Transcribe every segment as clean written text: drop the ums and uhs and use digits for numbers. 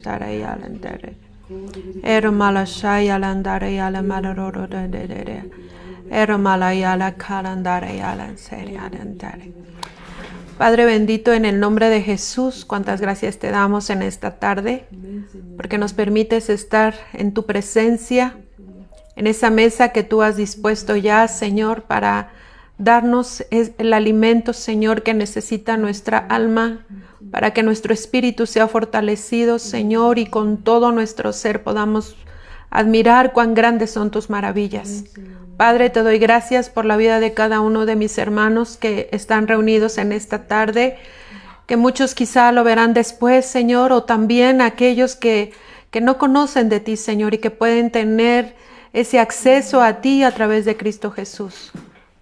Tarayalandere. Ermalashayalandare Malaroro de Ermalayala Kalandare Yalan Seriadantare. Padre bendito, en el nombre de Jesús, cuántas gracias te damos en esta tarde, porque nos permites estar en tu presencia, en esa mesa que tú has dispuesto ya, Señor, para darnos el alimento, Señor, que necesita nuestra alma, para que nuestro espíritu sea fortalecido, Señor, y con todo nuestro ser podamos admirar cuán grandes son tus maravillas. Padre, te doy gracias por la vida de cada uno de mis hermanos que están reunidos en esta tarde, que muchos quizá lo verán después, Señor, o también aquellos que no conocen de ti, Señor, y que pueden tener ese acceso a ti a través de Cristo Jesús.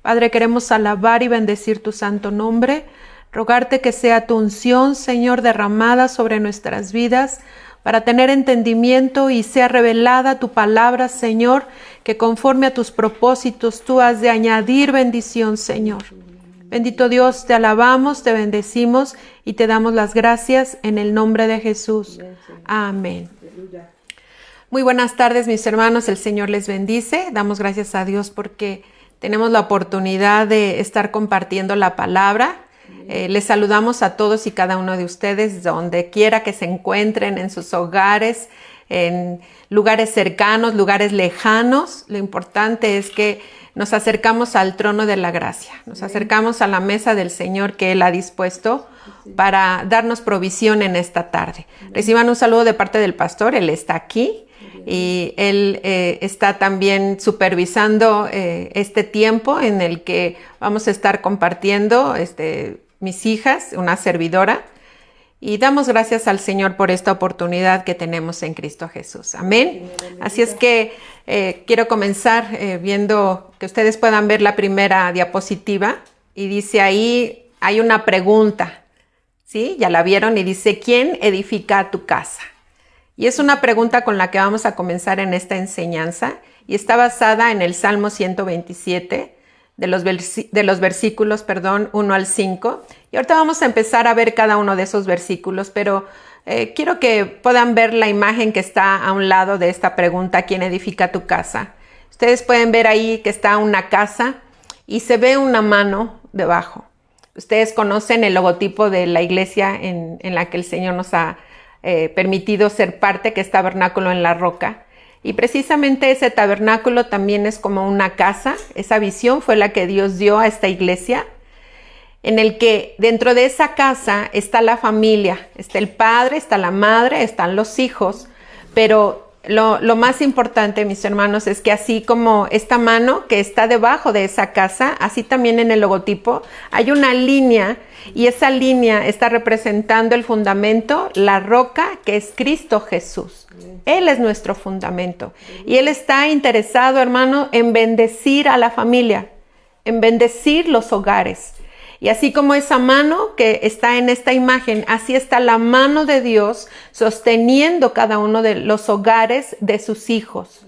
Padre, queremos alabar y bendecir tu santo nombre, rogarte que sea tu unción, Señor, derramada sobre nuestras vidas, para tener entendimiento y sea revelada tu palabra, Señor, que conforme a tus propósitos tú has de añadir bendición, Señor. Bendito Dios, te alabamos, te bendecimos y te damos las gracias en el nombre de Jesús. Amén. Muy buenas tardes, mis hermanos, el Señor les bendice. Damos gracias a Dios porque tenemos la oportunidad de estar compartiendo la palabra. Les saludamos a todos y cada uno de ustedes, donde quiera que se encuentren, en sus hogares, en lugares cercanos, lugares lejanos. Lo importante es que nos acercamos al trono de la gracia, nos acercamos a la mesa del Señor que Él ha dispuesto para darnos provisión en esta tarde. Reciban un saludo de parte del pastor, Él está aquí. Y él está también supervisando este tiempo en el que vamos a estar compartiendo mis hijas, una servidora, y damos gracias al Señor por esta oportunidad que tenemos en Cristo Jesús. Amén. Así es que quiero comenzar viendo que ustedes puedan ver la primera diapositiva y dice ahí, hay una pregunta, ¿sí? Ya la vieron y dice, ¿quién edifica tu casa? Y es una pregunta con la que vamos a comenzar en esta enseñanza y está basada en el Salmo 127 de los versículos 1 al 5. Y ahorita vamos a empezar a ver cada uno de esos versículos, pero quiero que puedan ver la imagen que está a un lado de esta pregunta, ¿quién edifica tu casa? Ustedes pueden ver ahí que está una casa y se ve una mano debajo. Ustedes conocen el logotipo de la iglesia en la que el Señor nos ha permitido ser parte, que es Tabernáculo en la Roca. Y precisamente ese tabernáculo también es como una casa. Esa visión fue la que Dios dio a esta iglesia, en el que dentro de esa casa está la familia, está el padre, está la madre, están los hijos, pero lo más importante, mis hermanos, es que así como esta mano que está debajo de esa casa, así también en el logotipo hay una línea, y esa línea está representando el fundamento, la roca, que es Cristo Jesús. Él es nuestro fundamento y Él está interesado, hermano, en bendecir a la familia, en bendecir los hogares. Y así como esa mano que está en esta imagen, así está la mano de Dios sosteniendo cada uno de los hogares de sus hijos.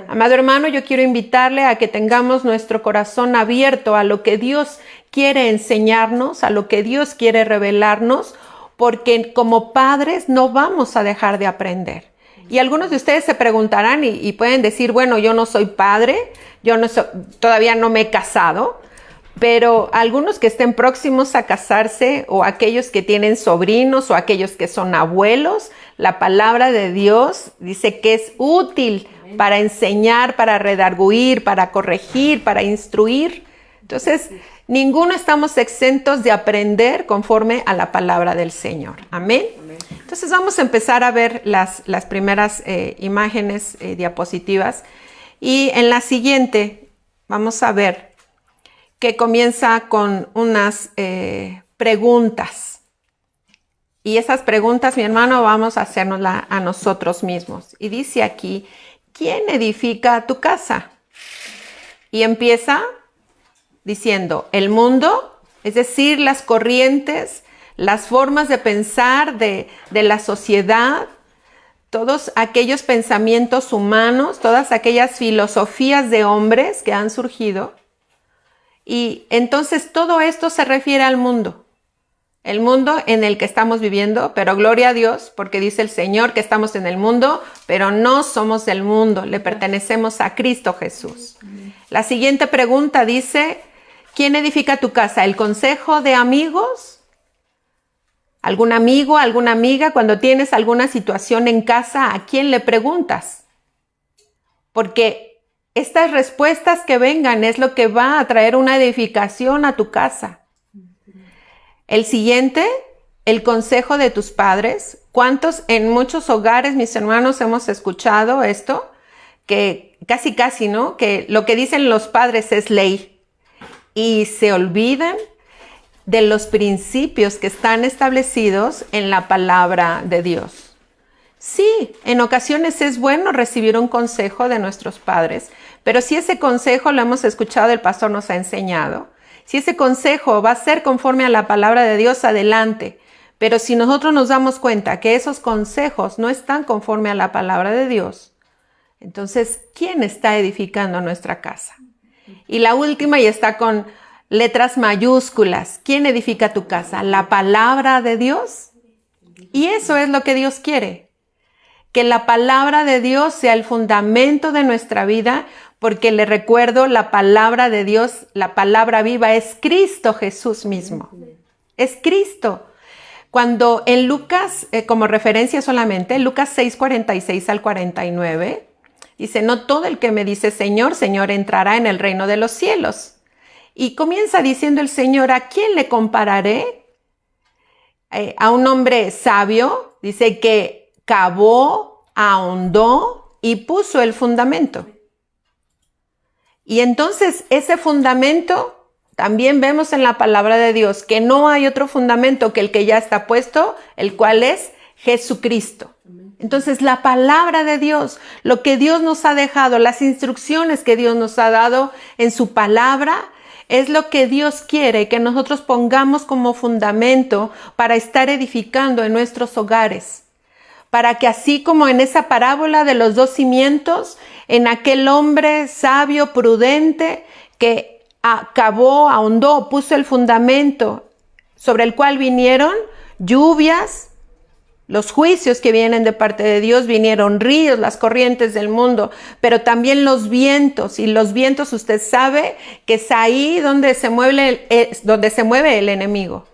Amado hermano, yo quiero invitarle a que tengamos nuestro corazón abierto a lo que Dios quiere enseñarnos, a lo que Dios quiere revelarnos, porque como padres no vamos a dejar de aprender. Y algunos de ustedes se preguntarán y pueden decir, bueno, yo no soy padre, todavía no me he casado. Pero algunos que estén próximos a casarse, o aquellos que tienen sobrinos, o aquellos que son abuelos, la palabra de Dios dice que es útil para enseñar, para redarguir, para corregir, para instruir. Entonces, ninguno estamos exentos de aprender conforme a la palabra del Señor. Amén. Entonces vamos a empezar a ver las primeras imágenes, diapositivas. Y en la siguiente vamos a ver que comienza con unas preguntas. Y esas preguntas, mi hermano, vamos a hacernoslas a nosotros mismos. Y dice aquí, ¿quién edifica tu casa? Y empieza diciendo, el mundo, es decir, las corrientes, las formas de pensar de la sociedad, todos aquellos pensamientos humanos, todas aquellas filosofías de hombres que han surgido. Y entonces todo esto se refiere al mundo. el mundo en el que estamos viviendo, pero gloria a Dios, porque dice el Señor que estamos en el mundo, pero no somos del mundo, le pertenecemos a Cristo Jesús. La siguiente pregunta dice, ¿quién edifica tu casa? ¿El consejo de amigos? ¿Algún amigo, alguna amiga? Cuando tienes alguna situación en casa, ¿a quién le preguntas? Porque estas respuestas que vengan es lo que va a traer una edificación a tu casa. El siguiente, el consejo de tus padres. ¿Cuántos en muchos hogares, mis hermanos, hemos escuchado esto? Que casi, ¿no? Que lo que dicen los padres es ley. Y se olvidan de los principios que están establecidos en la palabra de Dios. Sí, en ocasiones es bueno recibir un consejo de nuestros padres, pero si ese consejo lo hemos escuchado, el pastor nos ha enseñado, si ese consejo va a ser conforme a la palabra de Dios, adelante. Pero si nosotros nos damos cuenta que esos consejos no están conforme a la palabra de Dios, entonces, ¿quién está edificando nuestra casa? Y la última, y está con letras mayúsculas, ¿quién edifica tu casa? ¿La palabra de Dios? Y eso es lo que Dios quiere, que la palabra de Dios sea el fundamento de nuestra vida, porque le recuerdo, la palabra de Dios, la palabra viva es Cristo Jesús mismo. Es Cristo. Cuando en Lucas, como referencia solamente, Lucas 6, 46 al 49, dice, no todo el que me dice Señor, Señor entrará en el reino de los cielos. Y comienza diciendo el Señor, ¿a quién le compararé? A un hombre sabio, dice que cavó, ahondó y puso el fundamento. Y entonces ese fundamento también vemos en la palabra de Dios que no hay otro fundamento que el que ya está puesto, el cual es Jesucristo. Entonces la palabra de Dios, lo que Dios nos ha dejado, las instrucciones que Dios nos ha dado en su palabra, es lo que Dios quiere que nosotros pongamos como fundamento para estar edificando en nuestros hogares. Para que así como en esa parábola de los dos cimientos, en aquel hombre sabio, prudente, que cavó, ahondó, puso el fundamento sobre el cual vinieron lluvias, los juicios que vienen de parte de Dios, vinieron ríos, las corrientes del mundo, pero también los vientos. Y los vientos, usted sabe que es ahí donde se mueve el enemigo.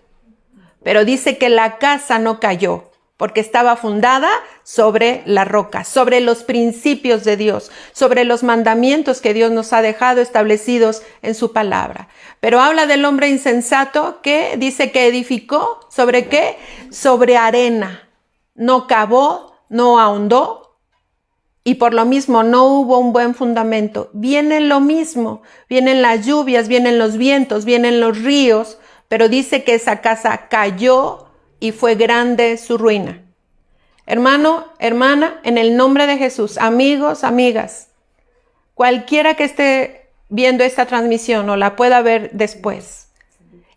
Pero dice que la casa no cayó, porque estaba fundada sobre la roca, sobre los principios de Dios, sobre los mandamientos que Dios nos ha dejado establecidos en su palabra. Pero habla del hombre insensato que dice que edificó, ¿sobre qué? Sobre arena. No cavó, no ahondó y por lo mismo no hubo un buen fundamento. Viene lo mismo, vienen las lluvias, vienen los vientos, vienen los ríos, pero dice que esa casa cayó y fue grande su ruina. Hermano, hermana, en el nombre de Jesús, amigos, amigas, cualquiera que esté viendo esta transmisión o la pueda ver después,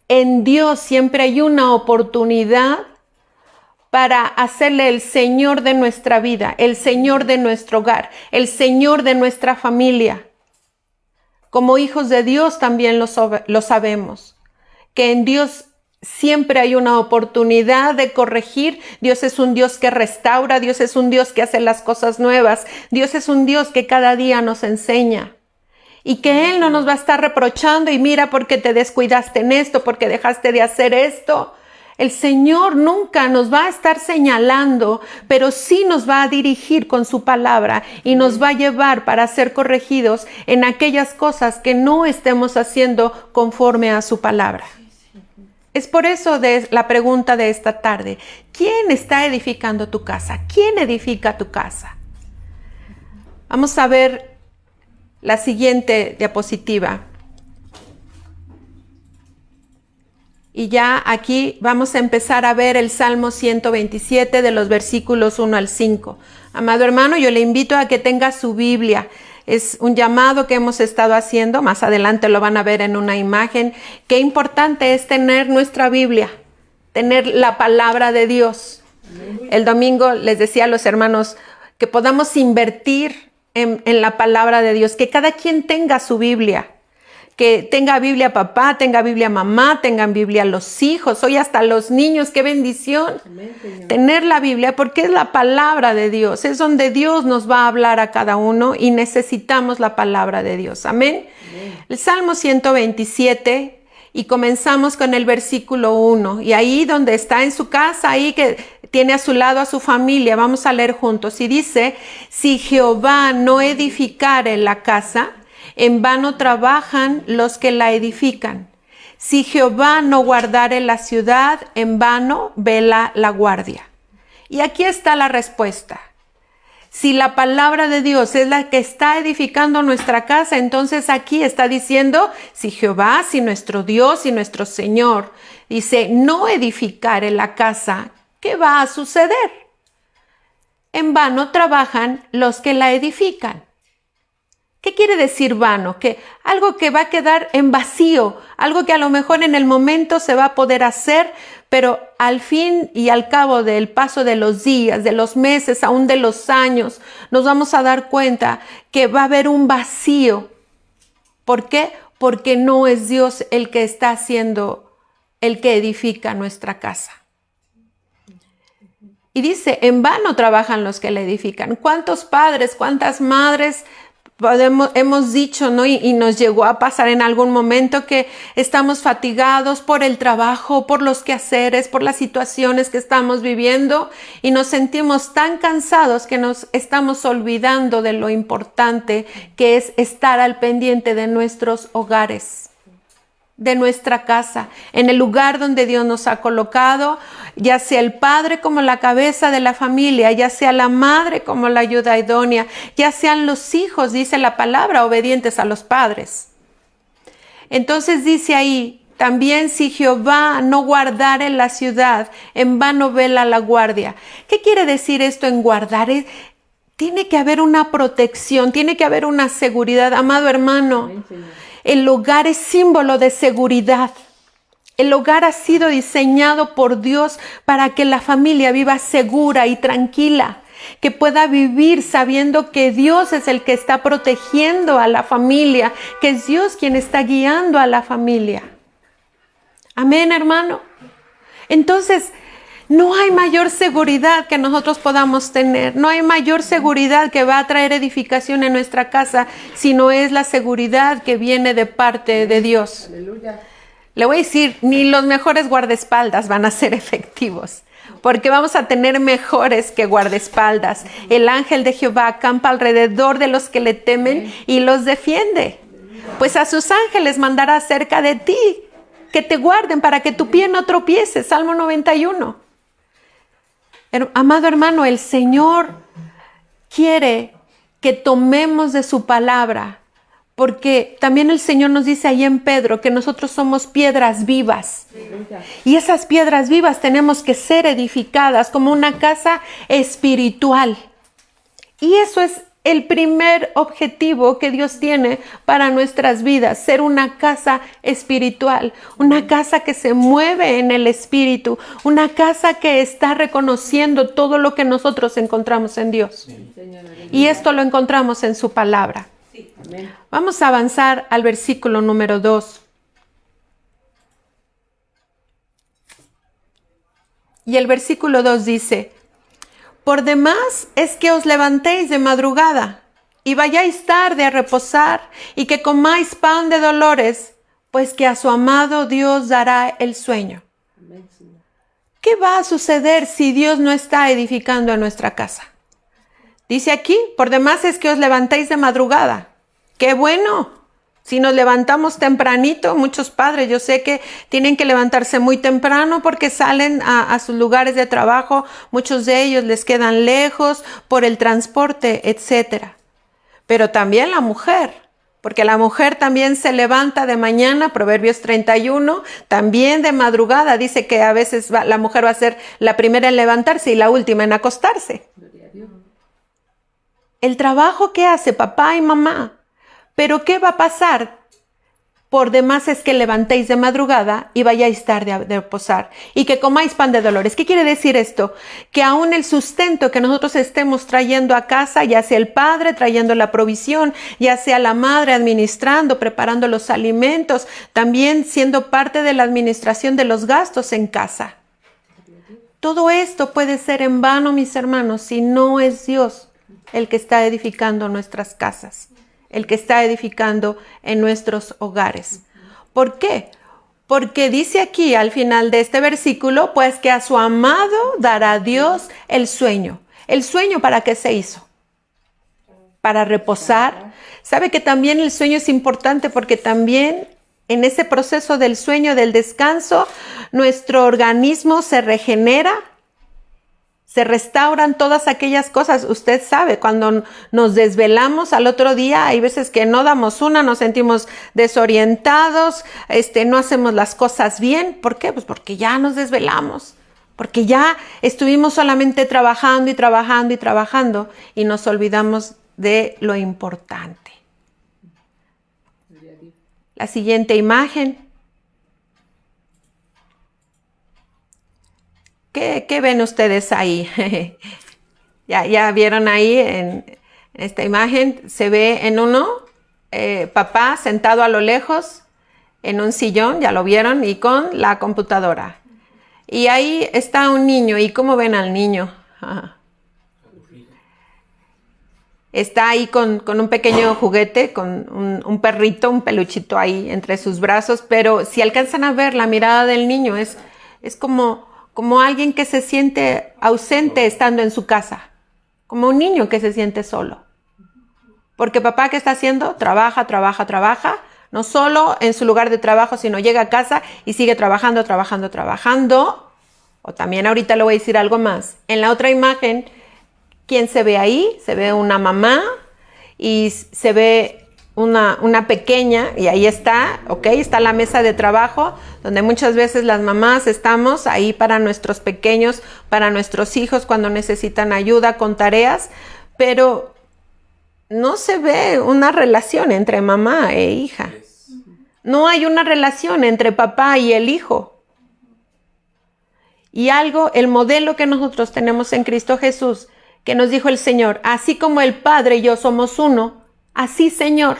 en Dios siempre hay una oportunidad para hacerle el Señor de nuestra vida, el Señor de nuestro hogar, el Señor de nuestra familia. Como hijos de Dios también lo sabemos, que en Dios siempre hay una oportunidad de corregir. Dios es un Dios que restaura, Dios es un Dios que hace las cosas nuevas, Dios es un Dios que cada día nos enseña. Y que Él no nos va a estar reprochando y mira porque te descuidaste en esto, porque dejaste de hacer esto. El Señor nunca nos va a estar señalando, pero sí nos va a dirigir con su palabra y nos va a llevar para ser corregidos en aquellas cosas que no estemos haciendo conforme a su palabra. Es por eso de la pregunta de esta tarde, ¿quién está edificando tu casa? ¿Quién edifica tu casa? Vamos a ver la siguiente diapositiva. Y ya aquí vamos a empezar a ver el Salmo 127 de los versículos 1 al 5. Amado hermano, yo le invito a que tenga su Biblia. Es un llamado que hemos estado haciendo. Más adelante lo van a ver en una imagen. Qué importante es tener nuestra Biblia, tener la palabra de Dios. El domingo les decía a los hermanos que podamos invertir en la palabra de Dios, que cada quien tenga su Biblia. que tenga Biblia papá, tenga Biblia mamá, tengan Biblia los hijos, hoy hasta los niños, qué bendición. Amén, tener la Biblia, porque es la palabra de Dios, es donde Dios nos va a hablar a cada uno y necesitamos la palabra de Dios. Amén. Amén. El Salmo 127 y comenzamos con el versículo 1 y ahí donde está en su casa, ahí que tiene a su lado a su familia, vamos a leer juntos y dice: si Jehová no edificare la casa, en vano trabajan los que la edifican. Si Jehová no guardare la ciudad, en vano vela la guardia. Y aquí está la respuesta. Si la palabra de Dios es la que está edificando nuestra casa, entonces aquí está diciendo, si Jehová, si nuestro Dios, si nuestro Señor, dice, no edificare la casa, ¿qué va a suceder? En vano trabajan los que la edifican. ¿Qué quiere decir vano? Que algo que va a quedar en vacío, algo que a lo mejor en el momento se va a poder hacer, pero al fin y al cabo del paso de los días, de los meses, aún de los años, nos vamos a dar cuenta que va a haber un vacío. ¿Por qué? Porque no es Dios el que está haciendo, el que edifica nuestra casa. Y dice, en vano trabajan los que la edifican. ¿Cuántos padres, cuántas madres hemos dicho, ¿no? Y nos llegó a pasar en algún momento que estamos fatigados por el trabajo, por los quehaceres, por las situaciones que estamos viviendo y nos sentimos tan cansados que nos estamos olvidando de lo importante que es estar al pendiente de nuestros hogares, de nuestra casa, en el lugar donde Dios nos ha colocado, ya sea el padre como la cabeza de la familia, ya sea la madre como la ayuda idónea, ya sean los hijos, dice la palabra, obedientes a los padres. Entonces dice ahí, también si Jehová no guardare la ciudad, en vano vela la guardia. ¿Qué quiere decir esto en guardar? Tiene que haber una protección, tiene que haber una seguridad, amado hermano. El hogar es símbolo de seguridad. El hogar ha sido diseñado por Dios para que la familia viva segura y tranquila, que pueda vivir sabiendo que Dios es el que está protegiendo a la familia, que es Dios quien está guiando a la familia. Amén, hermano. Entonces, no hay mayor seguridad que nosotros podamos tener. No hay mayor seguridad que va a traer edificación en nuestra casa, sino es la seguridad que viene de parte de Dios. Aleluya. Le voy a decir, ni los mejores guardaespaldas van a ser efectivos, porque vamos a tener mejores que guardaespaldas. El ángel de Jehová acampa alrededor de los que le temen y los defiende. Pues a sus ángeles mandará cerca de ti, que te guarden para que tu pie no tropiece. Salmo 91. Amado hermano, el Señor quiere que tomemos de su palabra, porque también el Señor nos dice ahí en Pedro que nosotros somos piedras vivas. Y esas piedras vivas tenemos que ser edificadas como una casa espiritual. Y eso es el primer objetivo que Dios tiene para nuestras vidas, ser una casa espiritual, una casa que se mueve en el espíritu, una casa que está reconociendo todo lo que nosotros encontramos en Dios. Y esto lo encontramos en su palabra. Vamos a avanzar al versículo número 2. Y el versículo 2 dice: por demás es que os levantéis de madrugada y vayáis tarde a reposar y que comáis pan de dolores, pues que a su amado Dios dará el sueño. ¿Qué va a suceder si Dios no está edificando a nuestra casa? Dice aquí, por demás es que os levantéis de madrugada. ¡Qué bueno! Si nos levantamos tempranito, muchos padres yo sé que tienen que levantarse muy temprano porque salen a sus lugares de trabajo, muchos de ellos les quedan lejos por el transporte, etc. Pero también la mujer, porque la mujer también se levanta de mañana, Proverbios 31, también de madrugada, dice que a veces la mujer va a ser la primera en levantarse y la última en acostarse. El trabajo que hace papá y mamá. Pero ¿qué va a pasar? por demás es que levantéis de madrugada y vayáis tarde a reposar, y que comáis pan de dolores. ¿Qué quiere decir esto? Que aún el sustento que nosotros estemos trayendo a casa, ya sea el padre trayendo la provisión, ya sea la madre administrando, preparando los alimentos, también siendo parte de la administración de los gastos en casa. Todo esto puede ser en vano, mis hermanos, si no es Dios el que está edificando nuestras casas, el que está edificando en nuestros hogares. ¿Por qué? Porque dice aquí al final de este versículo, pues que a su amado dará Dios el sueño. ¿El sueño para qué se hizo? Para reposar. ¿Sabe que también el sueño es importante? Porque también en ese proceso del sueño, del descanso, nuestro organismo se regenera. Se restauran todas aquellas cosas. Usted sabe, cuando nos desvelamos al otro día, hay veces que no damos una, nos sentimos desorientados, no hacemos las cosas bien. ¿Por qué? Pues porque ya nos desvelamos, porque ya estuvimos solamente trabajando y trabajando y trabajando y nos olvidamos de lo importante. La siguiente imagen. ¿Qué ven ustedes ahí? ya vieron ahí en esta imagen, se ve en uno, papá sentado a lo lejos en un sillón, ya lo vieron, y con la computadora. Y ahí está un niño, ¿y cómo ven al niño? Está ahí con un pequeño juguete, con un perrito, un peluchito ahí entre sus brazos, pero si alcanzan a ver la mirada del niño, es como alguien que se siente ausente estando en su casa, como un niño que se siente solo. Porque papá, ¿qué está haciendo? Trabaja, no solo en su lugar de trabajo, sino llega a casa y sigue trabajando. O también ahorita le voy a decir algo más. En la otra imagen, ¿quién se ve ahí? Se ve una mamá y se ve una pequeña, y ahí está, ¿ok? Está la mesa de trabajo, donde muchas veces las mamás estamos ahí para nuestros pequeños, para nuestros hijos cuando necesitan ayuda con tareas, pero no se ve una relación entre mamá e hija. No hay una relación entre papá y el hijo. Y el modelo que nosotros tenemos en Cristo Jesús, que nos dijo el Señor, así como el Padre y yo somos uno, así, Señor,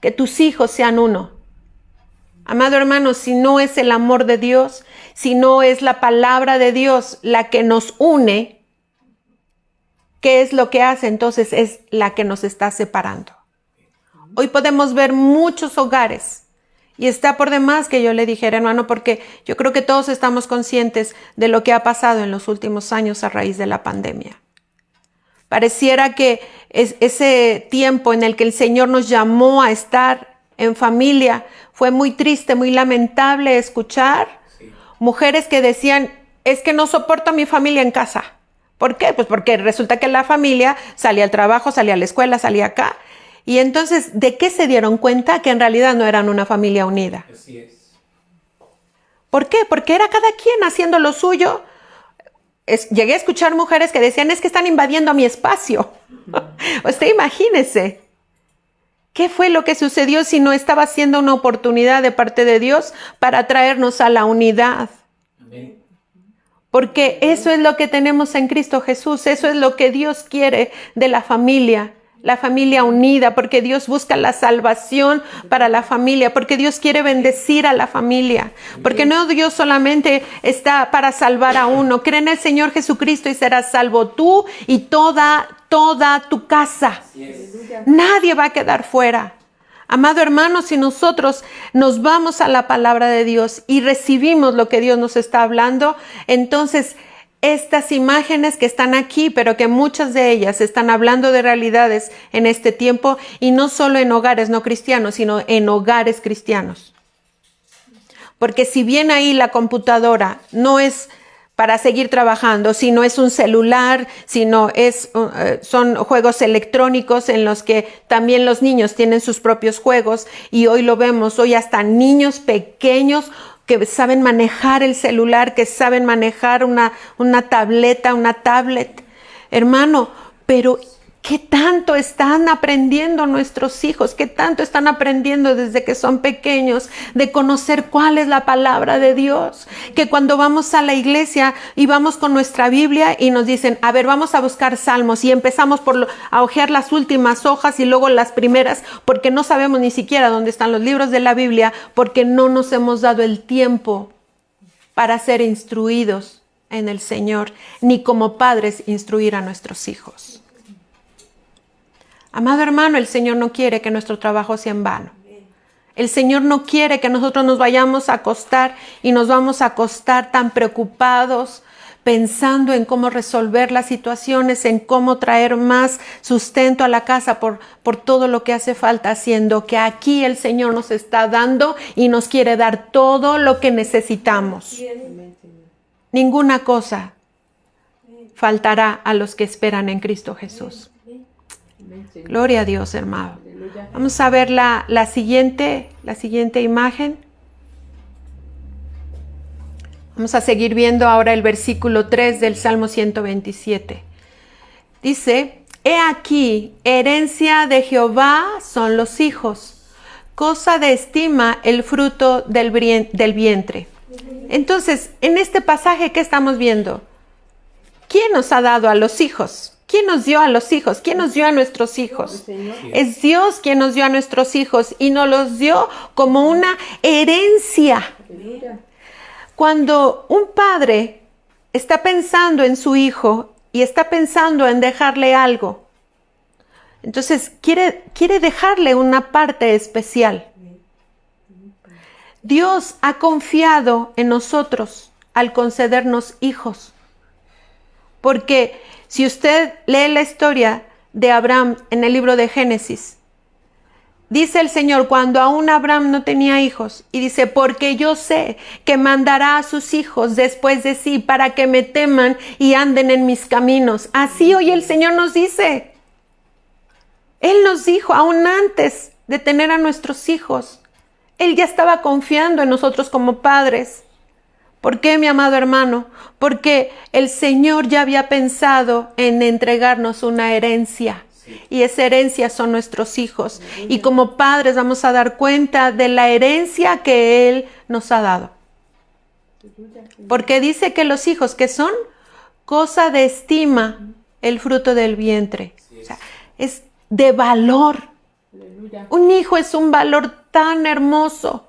que tus hijos sean uno. Amado hermano, si no es el amor de Dios, si no es la palabra de Dios la que nos une, ¿qué es lo que hace? Entonces es la que nos está separando. Hoy podemos ver muchos hogares, y está por demás que yo le dijera, hermano, porque yo creo que todos estamos conscientes de lo que ha pasado en los últimos años a raíz de la pandemia. Pareciera que ese tiempo en el que el Señor nos llamó a estar en familia fue muy triste, muy lamentable escuchar mujeres que decían, es que no soporto a mi familia en casa. ¿Por qué? Pues porque resulta que la familia salía al trabajo, salía a la escuela, salía acá. Y entonces, ¿de qué se dieron cuenta? Que en realidad no eran una familia unida. Así es. ¿Por qué? Porque era cada quien haciendo lo suyo. Llegué a escuchar mujeres que decían, es que están invadiendo mi espacio. Usted imagínese, ¿qué fue lo que sucedió si no estaba siendo una oportunidad de parte de Dios para traernos a la unidad? Amén. Porque eso es lo que tenemos en Cristo Jesús, eso es lo que Dios quiere de la familia unida, porque Dios busca la salvación para la familia, porque Dios quiere bendecir a la familia, porque no Dios solamente está para salvar a uno. Cree en el Señor Jesucristo y serás salvo tú y toda tu casa. Nadie va a quedar fuera. Amado hermano, si nosotros nos vamos a la palabra de Dios y recibimos lo que Dios nos está hablando, entonces estas imágenes que están aquí, pero que muchas de ellas están hablando de realidades en este tiempo, y no solo en hogares no cristianos, sino en hogares cristianos. Porque si bien ahí la computadora no es para seguir trabajando, sino es un celular, sino son juegos electrónicos en los que también los niños tienen sus propios juegos, y hoy lo vemos, hoy hasta niños pequeños que saben manejar el celular, que saben manejar una tableta, una tablet. Hermano, pero ¿Qué tanto están aprendiendo nuestros hijos? ¿Qué tanto están aprendiendo desde que son pequeños de conocer cuál es la palabra de Dios? Que cuando vamos a la iglesia y vamos con nuestra Biblia y nos dicen, a ver, vamos a buscar salmos y empezamos a hojear las últimas hojas y luego las primeras, porque no sabemos ni siquiera dónde están los libros de la Biblia, porque no nos hemos dado el tiempo para ser instruidos en el Señor, ni como padres instruir a nuestros hijos. Amado hermano, el Señor no quiere que nuestro trabajo sea en vano. El Señor no quiere que nosotros nos vayamos a acostar y nos vamos a acostar tan preocupados, pensando en cómo resolver las situaciones, en cómo traer más sustento a la casa por todo lo que hace falta, siendo que aquí el Señor nos está dando y nos quiere dar todo lo que necesitamos. Ninguna cosa faltará a los que esperan en Cristo Jesús. Gloria a Dios, hermano. Vamos a ver la siguiente imagen. Vamos a seguir viendo ahora el versículo 3 del Salmo 127. Dice, he aquí, herencia de Jehová son los hijos, cosa de estima el fruto del vientre. Entonces, en este pasaje, ¿qué estamos viendo? ¿Quién nos ha dado a los hijos? ¿Quién nos dio a los hijos? ¿Quién nos dio a nuestros hijos? Es Dios quien nos dio a nuestros hijos y nos los dio como una herencia. Cuando un padre está pensando en su hijo y está pensando en dejarle algo, entonces quiere dejarle una parte especial. Dios ha confiado en nosotros al concedernos hijos, porque si usted lee la historia de Abraham en el libro de Génesis, dice el Señor cuando aún Abraham no tenía hijos, y dice, porque yo sé que mandará a sus hijos después de sí para que me teman y anden en mis caminos. Así hoy el Señor nos dice. Él nos dijo aún antes de tener a nuestros hijos. Él ya estaba confiando en nosotros como padres. ¿Por qué, mi amado hermano? Porque el Señor ya había pensado en entregarnos una herencia. Y esa herencia son nuestros hijos. Y como padres vamos a dar cuenta de la herencia que Él nos ha dado. Porque dice que los hijos que son cosa de estima el fruto del vientre. O sea, es de valor. Un hijo es un valor tan hermoso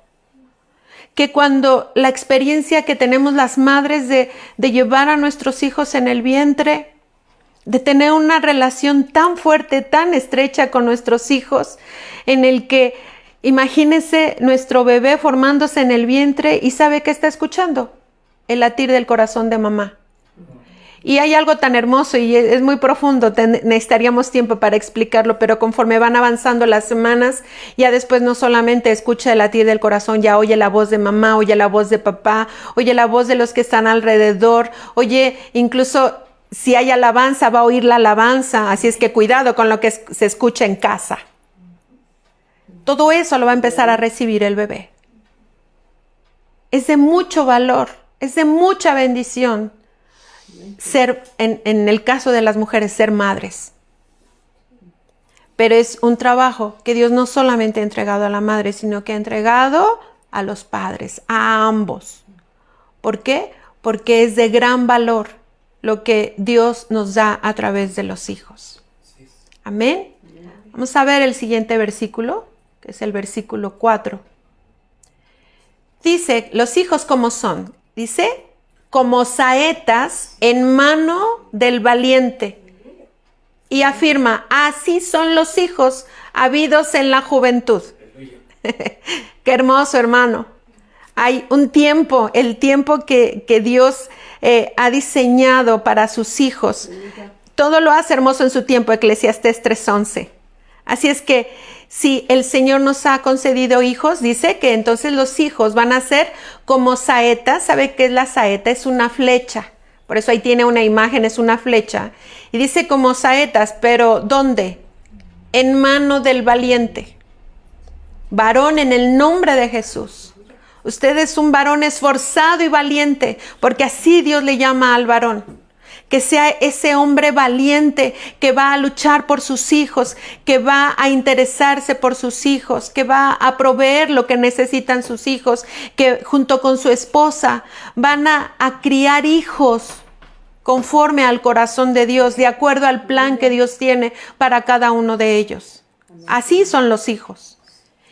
que cuando la experiencia que tenemos las madres de llevar a nuestros hijos en el vientre, de tener una relación tan fuerte, tan estrecha con nuestros hijos, en el que imagínese nuestro bebé formándose en el vientre y sabe que está escuchando el latir del corazón de mamá. Y hay algo tan hermoso y es muy profundo, necesitaríamos tiempo para explicarlo, pero conforme van avanzando las semanas, ya después no solamente escucha el latir del corazón, ya oye la voz de mamá, oye la voz de papá, oye la voz de los que están alrededor, oye incluso si hay alabanza, va a oír la alabanza, así es que cuidado con lo que se escucha en casa. Todo eso lo va a empezar a recibir el bebé. Es de mucho valor, es de mucha bendición. Ser, en el caso de las mujeres, ser madres. Pero es un trabajo que Dios no solamente ha entregado a la madre, sino que ha entregado a los padres, a ambos. ¿Por qué? Porque es de gran valor lo que Dios nos da a través de los hijos. Amén. Vamos a ver el siguiente versículo, que es el versículo 4. Dice, los hijos ¿cómo son? Dice, como saetas en mano del valiente. Y afirma, así son los hijos habidos en la juventud. Qué hermoso, hermano. Hay un tiempo, el tiempo que Dios ha diseñado para sus hijos. Todo lo hace hermoso en su tiempo, Eclesiastés 3:11. Así es que si el Señor nos ha concedido hijos, dice que entonces los hijos van a ser como saetas. ¿Sabe qué es la saeta? Es una flecha. Por eso ahí tiene una imagen, es una flecha. Y dice como saetas, pero ¿dónde? En mano del valiente. Varón en el nombre de Jesús. Usted es un varón esforzado y valiente, porque así Dios le llama al varón. que sea ese hombre valiente que va a luchar por sus hijos, que va a interesarse por sus hijos, que va a proveer lo que necesitan sus hijos, que junto con su esposa van a criar hijos conforme al corazón de Dios, de acuerdo al plan que Dios tiene para cada uno de ellos. Así son los hijos.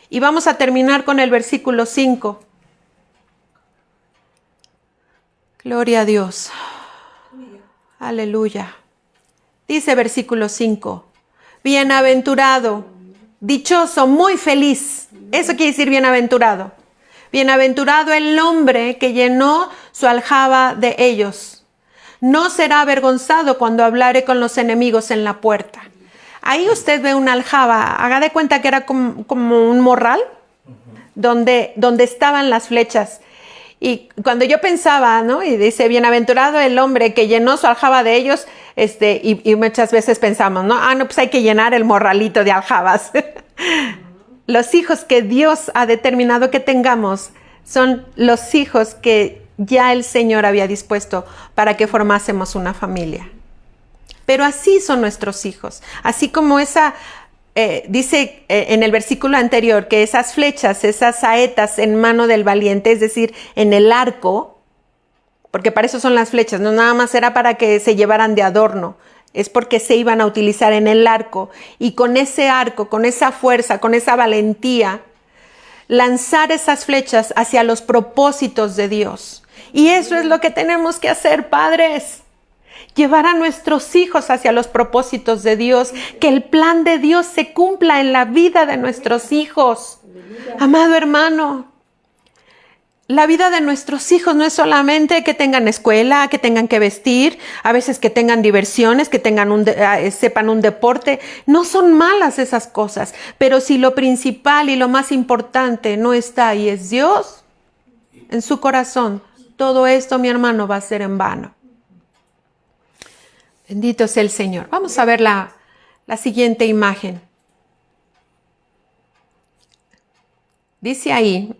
Y vamos a terminar con el versículo 5. Gloria a Dios. Aleluya. Dice versículo 5. Bienaventurado, dichoso, muy feliz. Eso quiere decir bienaventurado. Bienaventurado el hombre que llenó su aljaba de ellos. No será avergonzado cuando hablare con los enemigos en la puerta. Ahí usted ve una aljaba. Haga de cuenta que era como un morral donde estaban las flechas. Y cuando yo pensaba, ¿no? Y dice, bienaventurado el hombre que llenó su aljaba de ellos, y muchas veces pensamos, ¿no? No, pues hay que llenar el morralito de aljabas. Los hijos que Dios ha determinado que tengamos son los hijos que ya el Señor había dispuesto para que formásemos una familia. Pero así son nuestros hijos. Así como dice en el versículo anterior que esas flechas, esas saetas en mano del valiente, es decir, en el arco, porque para eso son las flechas, no nada más era para que se llevaran de adorno, es porque se iban a utilizar en el arco, y con ese arco, con esa fuerza, con esa valentía, lanzar esas flechas hacia los propósitos de Dios. Y eso es lo que tenemos que hacer, padres. Llevar a nuestros hijos hacia los propósitos de Dios, que el plan de Dios se cumpla en la vida de nuestros hijos. Amado hermano, la vida de nuestros hijos no es solamente que tengan escuela, que tengan que vestir, a veces que tengan diversiones, que tengan sepan un deporte. No son malas esas cosas, pero si lo principal y lo más importante no está ahí, es Dios en su corazón, todo esto, mi hermano, va a ser en vano. Bendito sea el Señor. Vamos a ver la siguiente imagen. Dice ahí,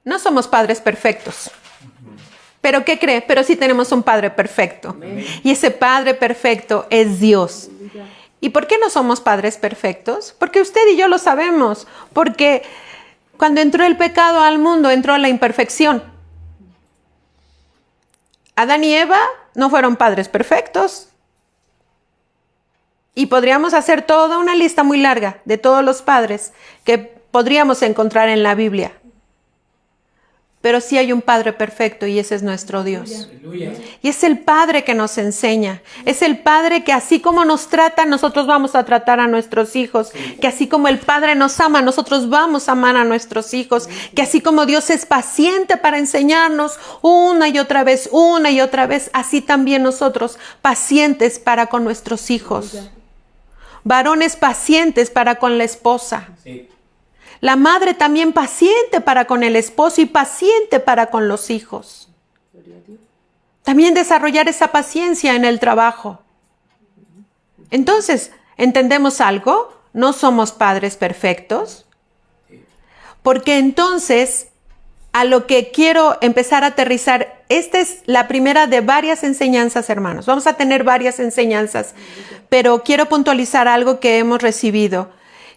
no somos padres perfectos. ¿Pero qué cree? Pero sí tenemos un Padre perfecto. Amén. Y ese Padre perfecto es Dios. ¿Y por qué no somos padres perfectos? Porque usted y yo lo sabemos. Porque cuando entró el pecado al mundo, entró la imperfección. Adán y Eva no fueron padres perfectos. Y podríamos hacer toda una lista muy larga de todos los padres que podríamos encontrar en la Biblia. Pero sí hay un Padre perfecto y ese es nuestro Dios. Aleluya. Y es el Padre que nos enseña. Es el Padre que así como nos trata, nosotros vamos a tratar a nuestros hijos. Sí. Que así como el Padre nos ama, nosotros vamos a amar a nuestros hijos. Que así como Dios es paciente para enseñarnos una y otra vez, así también nosotros pacientes para con nuestros hijos. Varones pacientes para con la esposa. Sí. La madre también paciente para con el esposo y paciente para con los hijos. También desarrollar esa paciencia en el trabajo. Entonces, ¿entendemos algo? No somos padres perfectos. Porque entonces, a lo que quiero empezar a aterrizar, esta es la primera de varias enseñanzas, hermanos. Vamos a tener varias enseñanzas, pero quiero puntualizar algo que hemos recibido,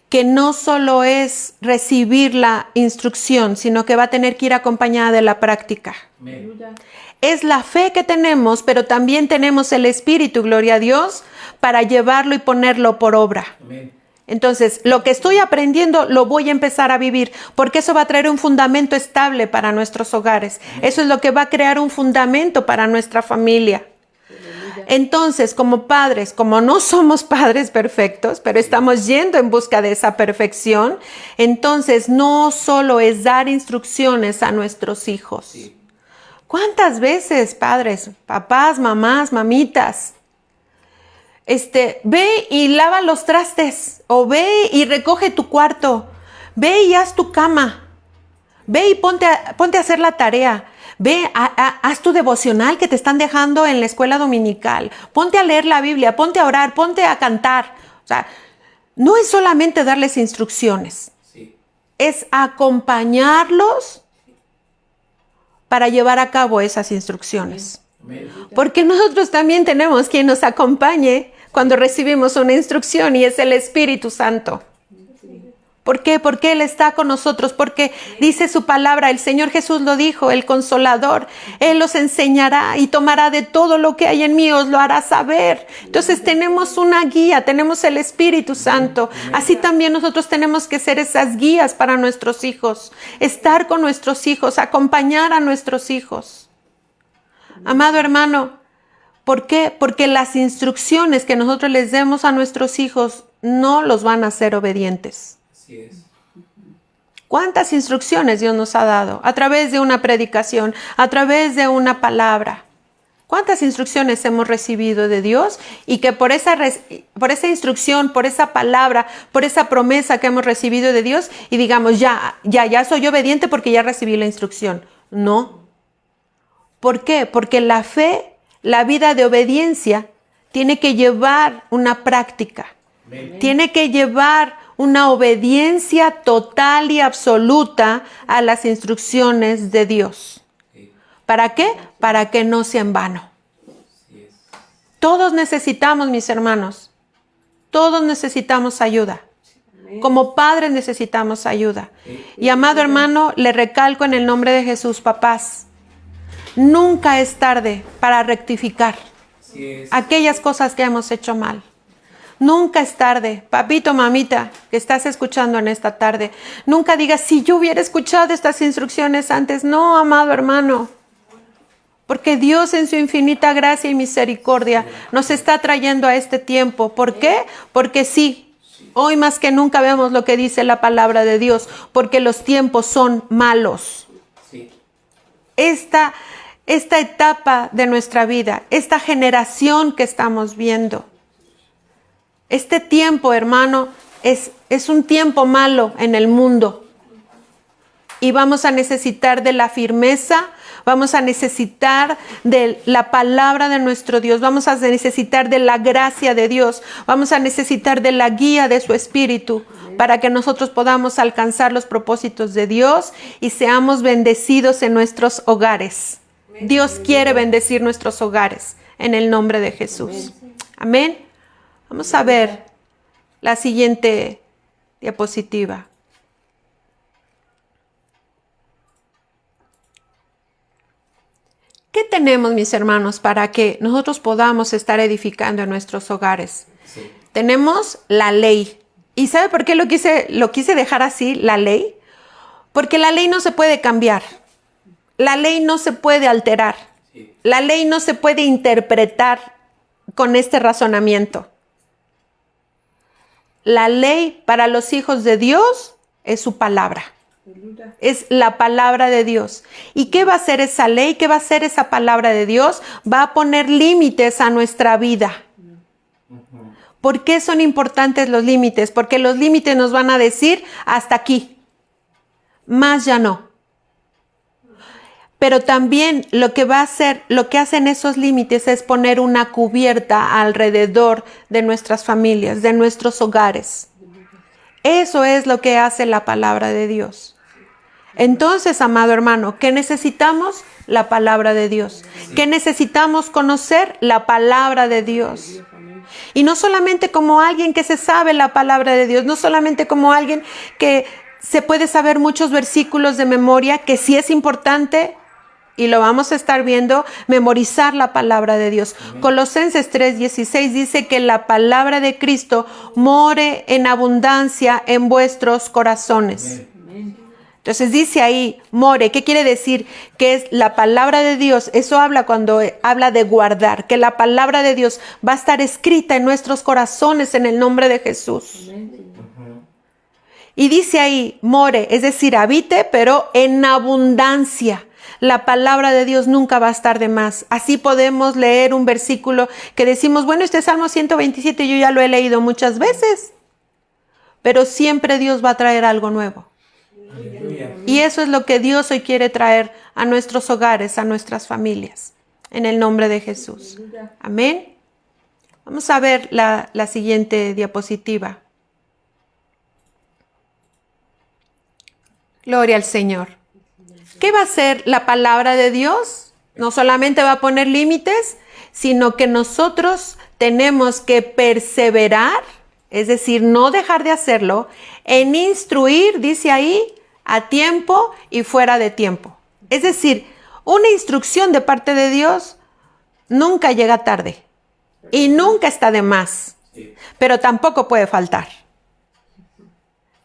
que no solo es recibir la instrucción, sino que va a tener que ir acompañada de la práctica. Amén. Es la fe que tenemos, pero también tenemos el Espíritu, gloria a Dios, para llevarlo y ponerlo por obra. Amén. Entonces, lo que estoy aprendiendo lo voy a empezar a vivir, porque eso va a traer un fundamento estable para nuestros hogares. Amén. Eso es lo que va a crear un fundamento para nuestra familia. Entonces, como padres, como no somos padres perfectos, pero estamos yendo en busca de esa perfección, entonces no solo es dar instrucciones a nuestros hijos. ¿Cuántas veces, padres, papás, mamás, mamitas, ve y lava los trastes, o ve y recoge tu cuarto, ve y haz tu cama, ve y ponte a hacer la tarea? Ve, haz tu devocional que te están dejando en la escuela dominical. Ponte a leer la Biblia, ponte a orar, ponte a cantar. O sea, no es solamente darles instrucciones. Sí. Es acompañarlos para llevar a cabo esas instrucciones. Porque nosotros también tenemos quien nos acompañe cuando recibimos una instrucción y es el Espíritu Santo. ¿Por qué? Porque Él está con nosotros, porque dice su palabra, el Señor Jesús lo dijo, el Consolador, Él os enseñará y tomará de todo lo que hay en mí, os lo hará saber. Entonces tenemos una guía, tenemos el Espíritu Santo. Así también nosotros tenemos que ser esas guías para nuestros hijos, estar con nuestros hijos, acompañar a nuestros hijos. Amado hermano, ¿por qué? Porque las instrucciones que nosotros les demos a nuestros hijos no los van a hacer obedientes. Así es. ¿Cuántas instrucciones Dios nos ha dado? A través de una predicación, a través de una palabra. ¿Cuántas instrucciones hemos recibido de Dios? Y que por esa instrucción, por esa palabra, por esa promesa que hemos recibido de Dios, y digamos, ya soy obediente porque ya recibí la instrucción. No. ¿Por qué? Porque la fe, la vida de obediencia, tiene que llevar una práctica. Tiene que llevar una obediencia total y absoluta a las instrucciones de Dios. ¿Para qué? Para que no sea en vano. Todos necesitamos, mis hermanos, todos necesitamos ayuda. Como padres necesitamos ayuda. Y amado hermano, le recalco en el nombre de Jesús, papás, nunca es tarde para rectificar aquellas cosas que hemos hecho mal. Nunca es tarde. Papito, mamita, que estás escuchando en esta tarde, nunca digas, si yo hubiera escuchado estas instrucciones antes. No, amado hermano, porque Dios en su infinita gracia y misericordia nos está trayendo a este tiempo. ¿Por qué? Porque sí, hoy más que nunca vemos lo que dice la palabra de Dios, porque los tiempos son malos. Esta etapa de nuestra vida, esta generación que estamos viendo, este tiempo, hermano, es un tiempo malo en el mundo. Y vamos a necesitar de la firmeza, vamos a necesitar de la palabra de nuestro Dios, vamos a necesitar de la gracia de Dios, vamos a necesitar de la guía de su Espíritu para que nosotros podamos alcanzar los propósitos de Dios y seamos bendecidos en nuestros hogares. Dios quiere bendecir nuestros hogares en el nombre de Jesús. Amén. Vamos a ver la siguiente diapositiva. ¿Qué tenemos, mis hermanos, para que nosotros podamos estar edificando en nuestros hogares? Sí. Tenemos la ley. ¿Y sabe por qué lo quise dejar así, la ley? Porque la ley no se puede cambiar. La ley no se puede alterar. Sí. La ley no se puede interpretar con este razonamiento. La ley para los hijos de Dios es su palabra. Es la palabra de Dios. ¿Y qué va a hacer esa ley? ¿Qué va a hacer esa palabra de Dios? Va a poner límites a nuestra vida. ¿Por qué son importantes los límites? Porque los límites nos van a decir hasta aquí. Más ya no. Pero también lo que hacen esos límites es poner una cubierta alrededor de nuestras familias, de nuestros hogares. Eso es lo que hace la palabra de Dios. Entonces, amado hermano, ¿qué necesitamos? La palabra de Dios. ¿Qué necesitamos conocer? La palabra de Dios. Y no solamente como alguien que se sabe la palabra de Dios, no solamente como alguien que se puede saber muchos versículos de memoria, que sí es importante, y lo vamos a estar viendo, memorizar la palabra de Dios. Amén. Colosenses 3:16 dice que la palabra de Cristo more en abundancia en vuestros corazones. Amén. Entonces dice ahí, more, ¿qué quiere decir? Que es la palabra de Dios. Eso habla cuando habla de guardar, que la palabra de Dios va a estar escrita en nuestros corazones en el nombre de Jesús. Amén. Y dice ahí, more, es decir, habite, pero en abundancia. La palabra de Dios nunca va a estar de más. Así podemos leer un versículo que decimos, bueno, este Salmo 127 yo ya lo he leído muchas veces, pero siempre Dios va a traer algo nuevo. Aleluya. Y eso es lo que Dios hoy quiere traer a nuestros hogares, a nuestras familias, en el nombre de Jesús. Amén. Vamos a ver la siguiente diapositiva. Gloria al Señor. ¿Qué va a hacer la palabra de Dios? No solamente va a poner límites, sino que nosotros tenemos que perseverar, es decir, no dejar de hacerlo, en instruir, dice ahí, a tiempo y fuera de tiempo. Es decir, una instrucción de parte de Dios nunca llega tarde y nunca está de más, pero tampoco puede faltar.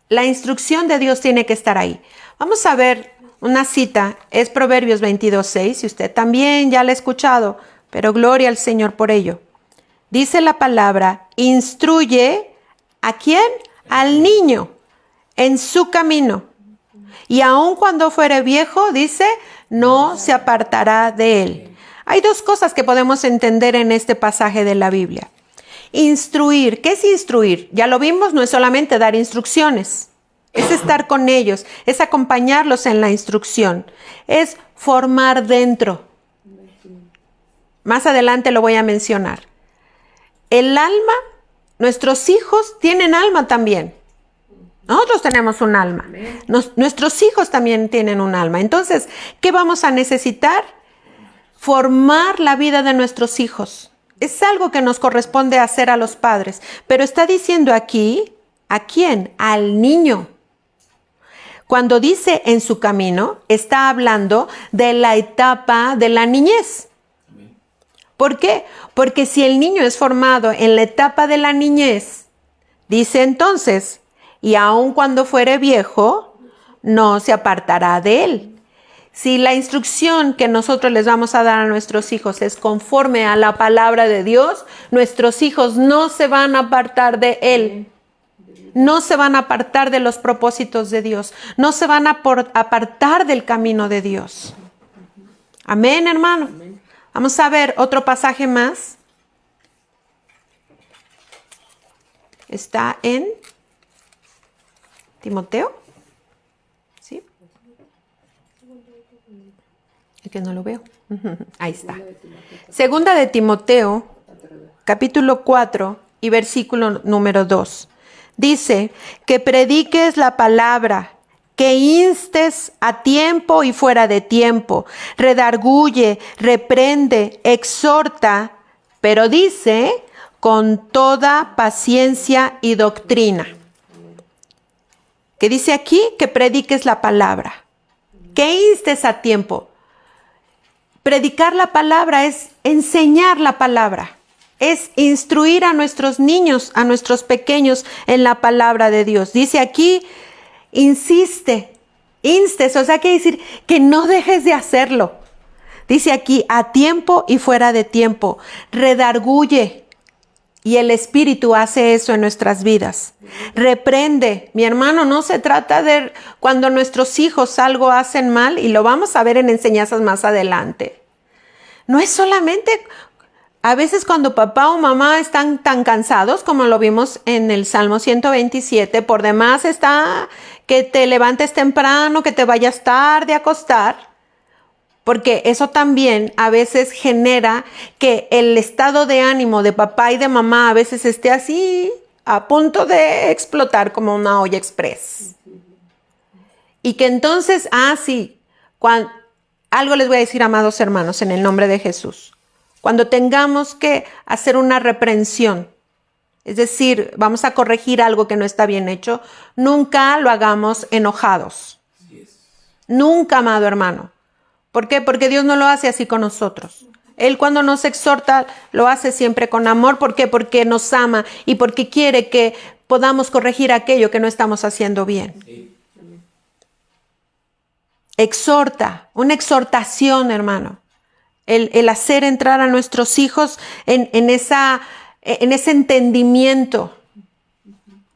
La instrucción de Dios tiene que estar ahí. Vamos a ver una cita, es Proverbios 22:6, y usted también ya la ha escuchado, pero gloria al Señor por ello. Dice la palabra, instruye, ¿a quién? Al niño en su camino. Y aun cuando fuere viejo, dice, no se apartará de él. Hay dos cosas que podemos entender en este pasaje de la Biblia. Instruir, ¿qué es instruir? Ya lo vimos, no es solamente dar instrucciones, es estar con ellos, es acompañarlos en la instrucción, es formar dentro. Más adelante lo voy a mencionar. El alma, nuestros hijos tienen alma también. Nosotros tenemos un alma. Nuestros hijos también tienen un alma. Entonces, ¿qué vamos a necesitar? Formar la vida de nuestros hijos. Es algo que nos corresponde hacer a los padres. Pero está diciendo aquí, ¿a quién? Al niño. Cuando dice en su camino, está hablando de la etapa de la niñez. ¿Por qué? Porque si el niño es formado en la etapa de la niñez, dice entonces, y aun cuando fuere viejo, no se apartará de él. Si la instrucción que nosotros les vamos a dar a nuestros hijos es conforme a la palabra de Dios, nuestros hijos no se van a apartar de él. No se van a apartar de los propósitos de Dios. No se van a apartar del camino de Dios. Amén, hermano. Vamos a ver otro pasaje más. Está en Timoteo. ¿Sí? Es que no lo veo. Ahí está. Segunda de Timoteo, capítulo 4 y versículo número 2. Dice que prediques la palabra, que instes a tiempo y fuera de tiempo, redarguye, reprende, exhorta, pero dice con toda paciencia y doctrina. Que dice aquí que prediques la palabra, que instes a tiempo. Predicar la palabra es enseñar la palabra, es instruir a nuestros niños, a nuestros pequeños en la palabra de Dios. Dice aquí, instes, o sea, quiere decir que no dejes de hacerlo. Dice aquí, a tiempo y fuera de tiempo, redarguye. Y el Espíritu hace eso en nuestras vidas. Reprende. Mi hermano, no se trata de cuando nuestros hijos algo hacen mal, y lo vamos a ver en enseñanzas más adelante. No es solamente a veces cuando papá o mamá están tan cansados, como lo vimos en el Salmo 127, por demás está que te levantes temprano, que te vayas tarde a acostar. Porque eso también a veces genera que el estado de ánimo de papá y de mamá a veces esté así, a punto de explotar como una olla express. Y que entonces, algo les voy a decir, amados hermanos, en el nombre de Jesús. Cuando tengamos que hacer una reprensión, es decir, vamos a corregir algo que no está bien hecho, nunca lo hagamos enojados. Nunca, amado hermano. ¿Por qué? Porque Dios no lo hace así con nosotros. Él cuando nos exhorta lo hace siempre con amor. ¿Por qué? Porque nos ama y porque quiere que podamos corregir aquello que no estamos haciendo bien. Sí. Exhorta, una exhortación, hermano. El hacer entrar a nuestros hijos en ese entendimiento.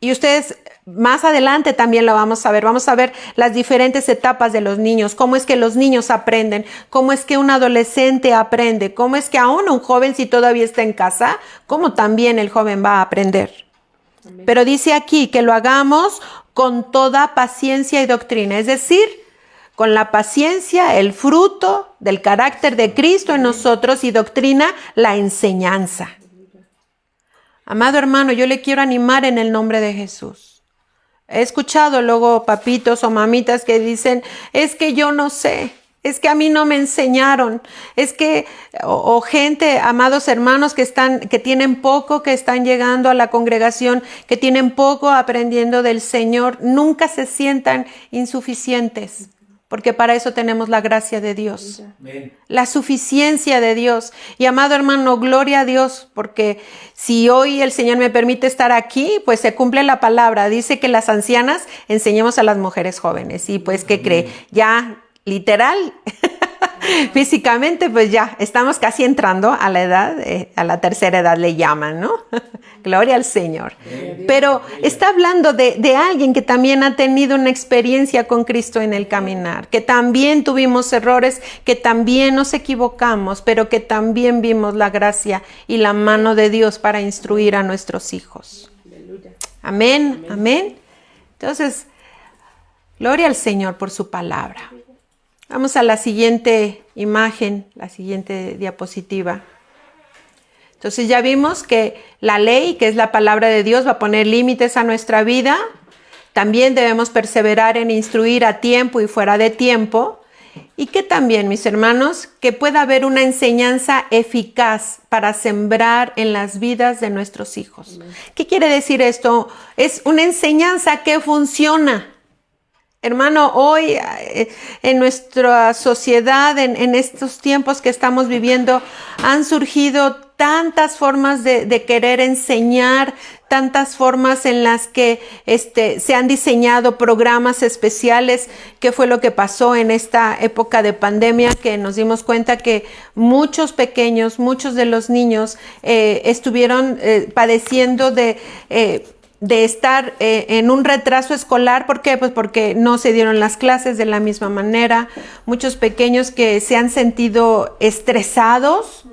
Y ustedes más adelante también lo vamos a ver. Vamos a ver las diferentes etapas de los niños, cómo es que los niños aprenden, cómo es que un adolescente aprende, cómo es que aún un joven, si todavía está en casa, cómo también el joven va a aprender. Amén. Pero dice aquí que lo hagamos con toda paciencia y doctrina, es decir, con la paciencia, el fruto del carácter de Cristo en nosotros, y doctrina, la enseñanza. Amado hermano, yo le quiero animar en el nombre de Jesús. He escuchado luego papitos o mamitas que dicen, es que yo no sé. Es que a mí no me enseñaron. Es que, o gente, amados hermanos que tienen poco, que están llegando a la congregación, que tienen poco aprendiendo del Señor, nunca se sientan insuficientes. Porque para eso tenemos la gracia de Dios, la suficiencia de Dios. Y amado hermano, gloria a Dios, porque si hoy el Señor me permite estar aquí, pues se cumple la palabra. Dice que las ancianas enseñemos a las mujeres jóvenes. Y pues, ¿qué cree? Ya, literal, físicamente, pues ya estamos casi entrando a la edad, a la tercera edad le llaman, ¿no? Gloria al Señor. Pero está hablando de alguien que también ha tenido una experiencia con Cristo en el caminar, que también tuvimos errores, que también nos equivocamos, pero que también vimos la gracia y la mano de Dios para instruir a nuestros hijos. Amén, amén. Entonces, gloria al Señor por su palabra. Vamos a la siguiente imagen, la siguiente diapositiva. Entonces ya vimos que la ley, que es la palabra de Dios, va a poner límites a nuestra vida. También debemos perseverar en instruir a tiempo y fuera de tiempo. Y que también, mis hermanos, que pueda haber una enseñanza eficaz para sembrar en las vidas de nuestros hijos. ¿Qué quiere decir esto? Es una enseñanza que funciona. Hermano, hoy en nuestra sociedad, en estos tiempos que estamos viviendo, han surgido tantas formas de querer enseñar, tantas formas en las que se han diseñado programas especiales. ¿Qué fue lo que pasó en esta época de pandemia? Que nos dimos cuenta que muchos pequeños, muchos de los niños estuvieron padeciendo de estar en un retraso escolar. ¿Por qué? Pues porque no se dieron las clases de la misma manera. Muchos pequeños que se han sentido estresados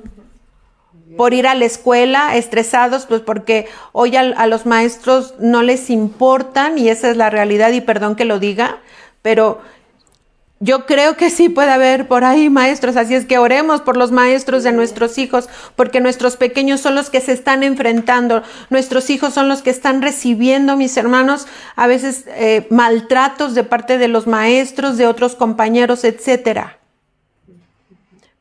por ir a la escuela, estresados pues porque hoy a los maestros no les importan, y esa es la realidad, y perdón que lo diga, pero yo creo que sí puede haber por ahí maestros, así es que oremos por los maestros de nuestros hijos, porque nuestros pequeños son los que se están enfrentando, nuestros hijos son los que están recibiendo, mis hermanos, a veces maltratos de parte de los maestros, de otros compañeros, etcétera.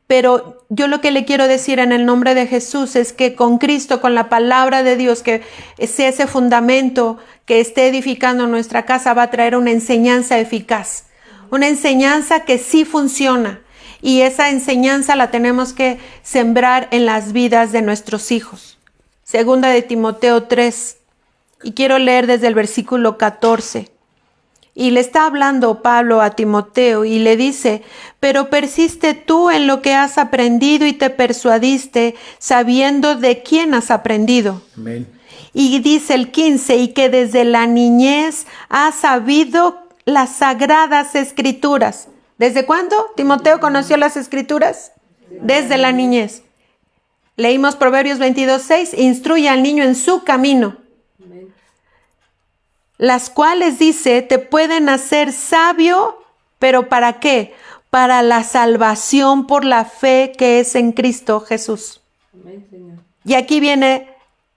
Pero yo lo que le quiero decir en el nombre de Jesús es que con Cristo, con la palabra de Dios, que sea ese fundamento que esté edificando nuestra casa, va a traer una enseñanza eficaz. Una enseñanza que sí funciona, y esa enseñanza la tenemos que sembrar en las vidas de nuestros hijos. Segunda de Timoteo 3, y quiero leer desde el versículo 14. Y le está hablando Pablo a Timoteo y le dice: pero persiste tú en lo que has aprendido y te persuadiste, sabiendo de quién has aprendido. Amén. Y dice el 15, y que desde la niñez has sabido las sagradas escrituras. ¿Desde cuándo Timoteo conoció las escrituras? Desde la niñez. Leímos Proverbios 22:6, instruye al niño en su camino. Las cuales, dice, te pueden hacer sabio, pero ¿para qué? Para la salvación por la fe que es en Cristo Jesús. Amén, Señor. Y aquí viene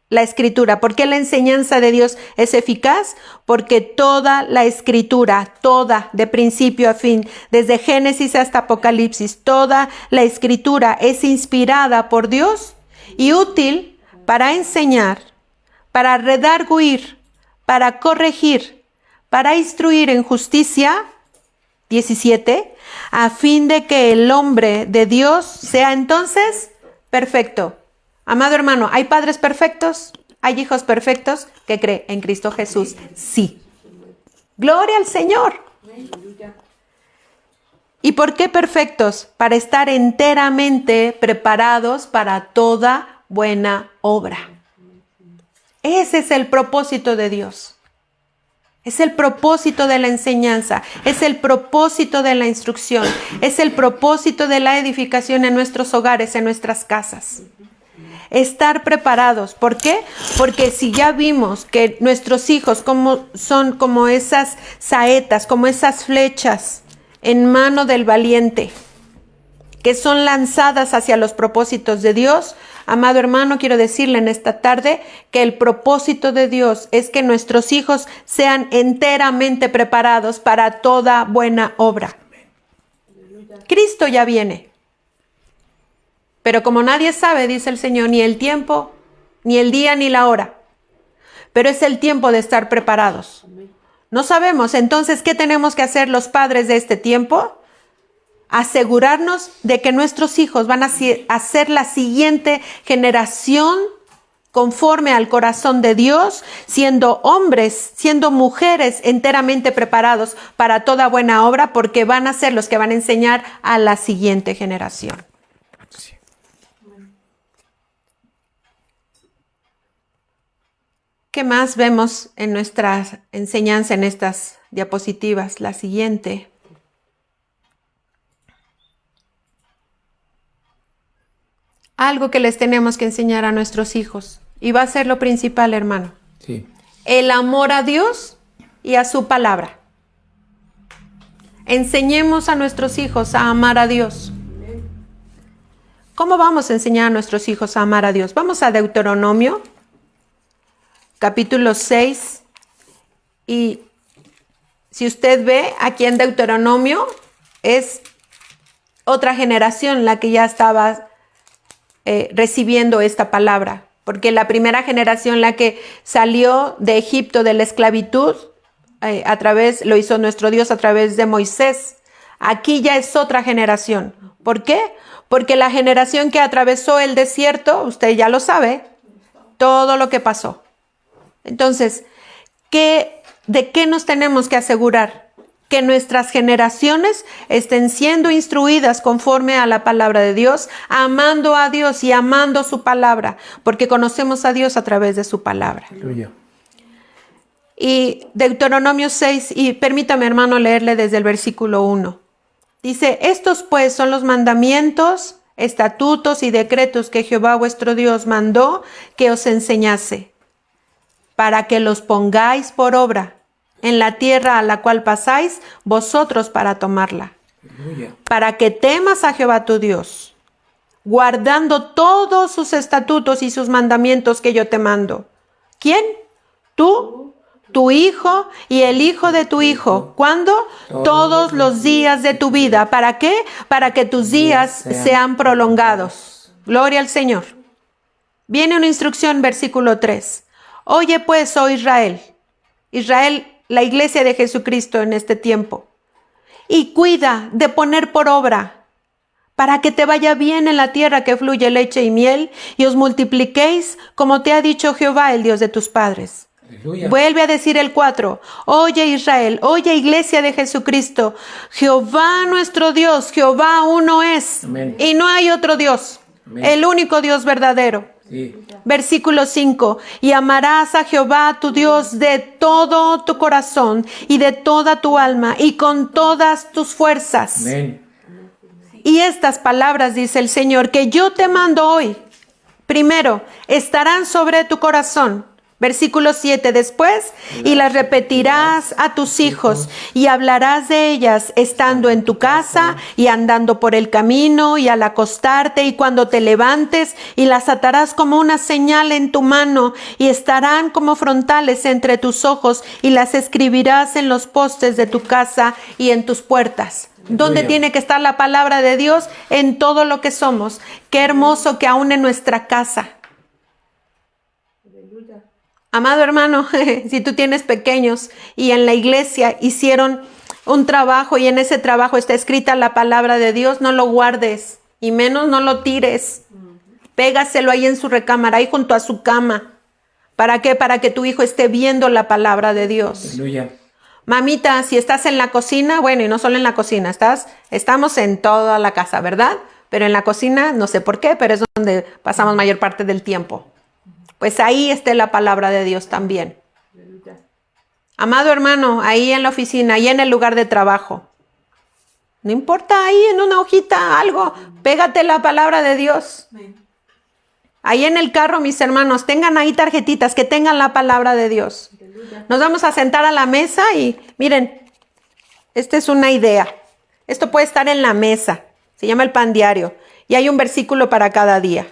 la escritura. ¿Por qué la enseñanza de Dios es eficaz? Porque toda la escritura, toda, de principio a fin, desde Génesis hasta Apocalipsis, toda la escritura es inspirada por Dios y útil para enseñar, para redarguir, para corregir, para instruir en justicia, 17, a fin de que el hombre de Dios sea entonces perfecto. Amado hermano, ¿hay padres perfectos? ¿Hay hijos perfectos? ¿Qué cree? En Cristo Jesús, sí. ¡Gloria al Señor! ¿Y por qué perfectos? Para estar enteramente preparados para toda buena obra. Ese es el propósito de Dios. Es el propósito de la enseñanza, es el propósito de la instrucción, es el propósito de la edificación en nuestros hogares, en nuestras casas. Estar preparados. ¿Por qué? Porque si ya vimos que nuestros hijos son como esas saetas, como esas flechas en mano del valiente, que son lanzadas hacia los propósitos de Dios, amado hermano, quiero decirle en esta tarde que el propósito de Dios es que nuestros hijos sean enteramente preparados para toda buena obra. Cristo ya viene. Pero como nadie sabe, dice el Señor, ni el tiempo, ni el día, ni la hora. Pero es el tiempo de estar preparados. No sabemos, entonces, ¿qué tenemos que hacer los padres de este tiempo? Asegurarnos de que nuestros hijos van a ser la siguiente generación conforme al corazón de Dios, siendo hombres, siendo mujeres enteramente preparados para toda buena obra, porque van a ser los que van a enseñar a la siguiente generación. Sí. ¿Qué más vemos en nuestra enseñanza en estas diapositivas? La siguiente. Algo que les tenemos que enseñar a nuestros hijos. Y va a ser lo principal, hermano. Sí. El amor a Dios y a su palabra. Enseñemos a nuestros hijos a amar a Dios. ¿Cómo vamos a enseñar a nuestros hijos a amar a Dios? Vamos a Deuteronomio, capítulo 6. Y si usted ve, aquí en Deuteronomio es otra generación la que ya estaba recibiendo esta palabra. Porque la primera generación, la que salió de Egipto de la esclavitud, lo hizo nuestro Dios a través de Moisés. Aquí ya es otra generación. ¿Por qué? Porque la generación que atravesó el desierto, usted ya lo sabe, todo lo que pasó. Entonces, ¿de qué nos tenemos que asegurar? Que nuestras generaciones estén siendo instruidas conforme a la palabra de Dios, amando a Dios y amando su palabra, porque conocemos a Dios a través de su palabra. Aleluya. Y Deuteronomio 6, y permítame, hermano, leerle desde el versículo 1. Dice, estos pues son los mandamientos, estatutos y decretos que Jehová vuestro Dios mandó que os enseñase, para que los pongáis por obra en la tierra a la cual pasáis vosotros para tomarla. Aleluya. Para que temas a Jehová tu Dios, guardando todos sus estatutos y sus mandamientos que yo te mando. ¿Quién? Tú, tu hijo y el hijo de tu hijo. ¿Cuándo? Todos los días de tu vida. ¿Para qué? Para que tus días sean prolongados. Gloria al Señor. Viene una instrucción, versículo 3. Oye pues, oh Israel, la iglesia de Jesucristo en este tiempo, y cuida de poner por obra, para que te vaya bien en la tierra que fluye leche y miel, y os multipliquéis, como te ha dicho Jehová, el Dios de tus padres. Aleluya. Vuelve a decir el 4. Oye Israel, oye iglesia de Jesucristo, Jehová nuestro Dios, Jehová uno es, Amén. y no hay otro Dios, Amén. el único Dios verdadero. Sí. Versículo 5. Y amarás a Jehová tu Dios de todo tu corazón y de toda tu alma y con todas tus fuerzas. Amén. Y estas palabras, dice el Señor, que yo te mando hoy, primero, estarán sobre tu corazón. Versículo 7, después, y las repetirás a tus hijos, y hablarás de ellas estando en tu casa, y andando por el camino, y al acostarte, y cuando te levantes, y las atarás como una señal en tu mano, y estarán como frontales entre tus ojos, y las escribirás en los postes de tu casa y en tus puertas. ¿Dónde tiene que estar la palabra de Dios? En todo lo que somos. Qué hermoso que aún en nuestra casa. Amado hermano, si tú tienes pequeños y en la iglesia hicieron un trabajo y en ese trabajo está escrita la palabra de Dios, no lo guardes y menos no lo tires. Pégaselo ahí en su recámara, ahí junto a su cama. ¿Para qué? Para que tu hijo esté viendo la palabra de Dios. Aleluya. Mamita, si estás en la cocina, bueno, y no solo en la cocina, estamos en toda la casa, ¿verdad? Pero en la cocina, no sé por qué, pero es donde pasamos mayor parte del tiempo. Pues ahí esté la palabra de Dios también. Amado hermano, ahí en la oficina, ahí en el lugar de trabajo. No importa, ahí en una hojita, algo, pégate la palabra de Dios. Ahí en el carro, mis hermanos, tengan ahí tarjetitas que tengan la palabra de Dios. Nos vamos a sentar a la mesa y miren, esta es una idea. Esto puede estar en la mesa, se llama el pan diario y hay un versículo para cada día.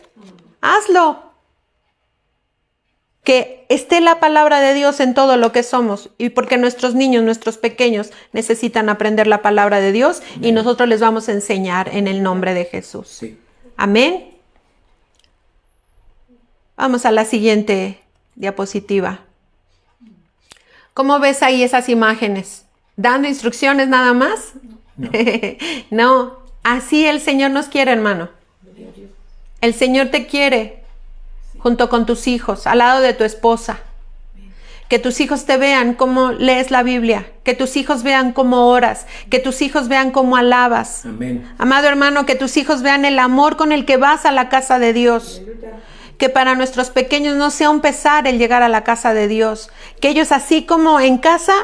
Hazlo. que esté la palabra de Dios en todo lo que somos, y porque nuestros niños, nuestros pequeños necesitan aprender la palabra de Dios y nosotros les vamos a enseñar en el nombre de Jesús. Sí. Amén. Vamos a la siguiente diapositiva. ¿Cómo ves ahí esas imágenes? ¿Dando instrucciones nada más? No. No, así el Señor nos quiere, hermano. El Señor te quiere junto con tus hijos, al lado de tu esposa. Que tus hijos te vean cómo lees la Biblia, que tus hijos vean cómo oras, que tus hijos vean cómo alabas. Amén. Amado hermano, que tus hijos vean el amor con el que vas a la casa de Dios. Que para nuestros pequeños no sea un pesar el llegar a la casa de Dios. Que ellos, así como en casa,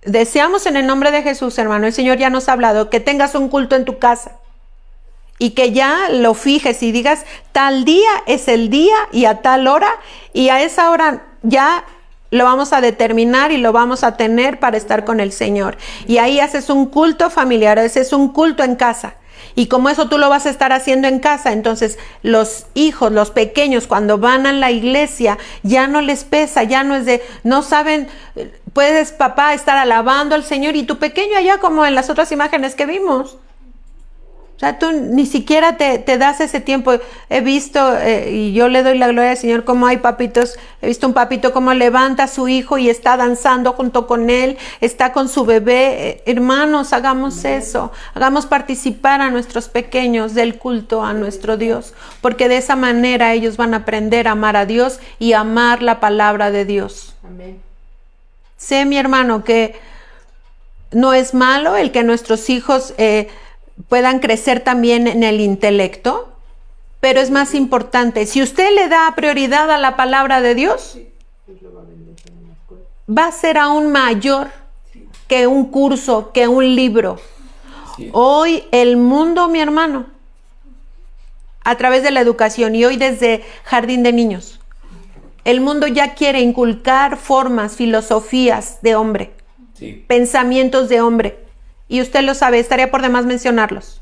deseamos en el nombre de Jesús, hermano, el Señor ya nos ha hablado, que tengas un culto en tu casa. Y que ya lo fijes y digas, tal día es el día y a tal hora, y a esa hora ya lo vamos a determinar y lo vamos a tener para estar con el Señor. Y ahí haces un culto familiar, haces un culto en casa. Y como eso tú lo vas a estar haciendo en casa, entonces los hijos, los pequeños, cuando van a la iglesia, ya no les pesa, ya no es de, no saben, puedes, papá, estar alabando al Señor y tu pequeño allá como en las otras imágenes que vimos. O sea, tú ni siquiera te das ese tiempo. He visto, y yo le doy la gloria al Señor, como hay papitos, he visto un papito como levanta a su hijo y está danzando junto con él, está con su bebé. Hermanos, hagamos eso, hagamos participar a nuestros pequeños del culto a nuestro Dios, porque de esa manera ellos van a aprender a amar a Dios y amar la palabra de Dios. Amén. Sé, mi hermano, que no es malo el que nuestros hijos puedan crecer también en el intelecto, pero es más importante, si usted le da prioridad a la palabra de Dios, va a ser aún mayor que un curso, que un libro. Sí. Hoy el mundo, mi hermano, a través de la educación y hoy desde jardín de niños, el mundo ya quiere inculcar formas, filosofías de hombre, Sí. pensamientos de hombre. Y usted lo sabe, estaría por demás mencionarlos.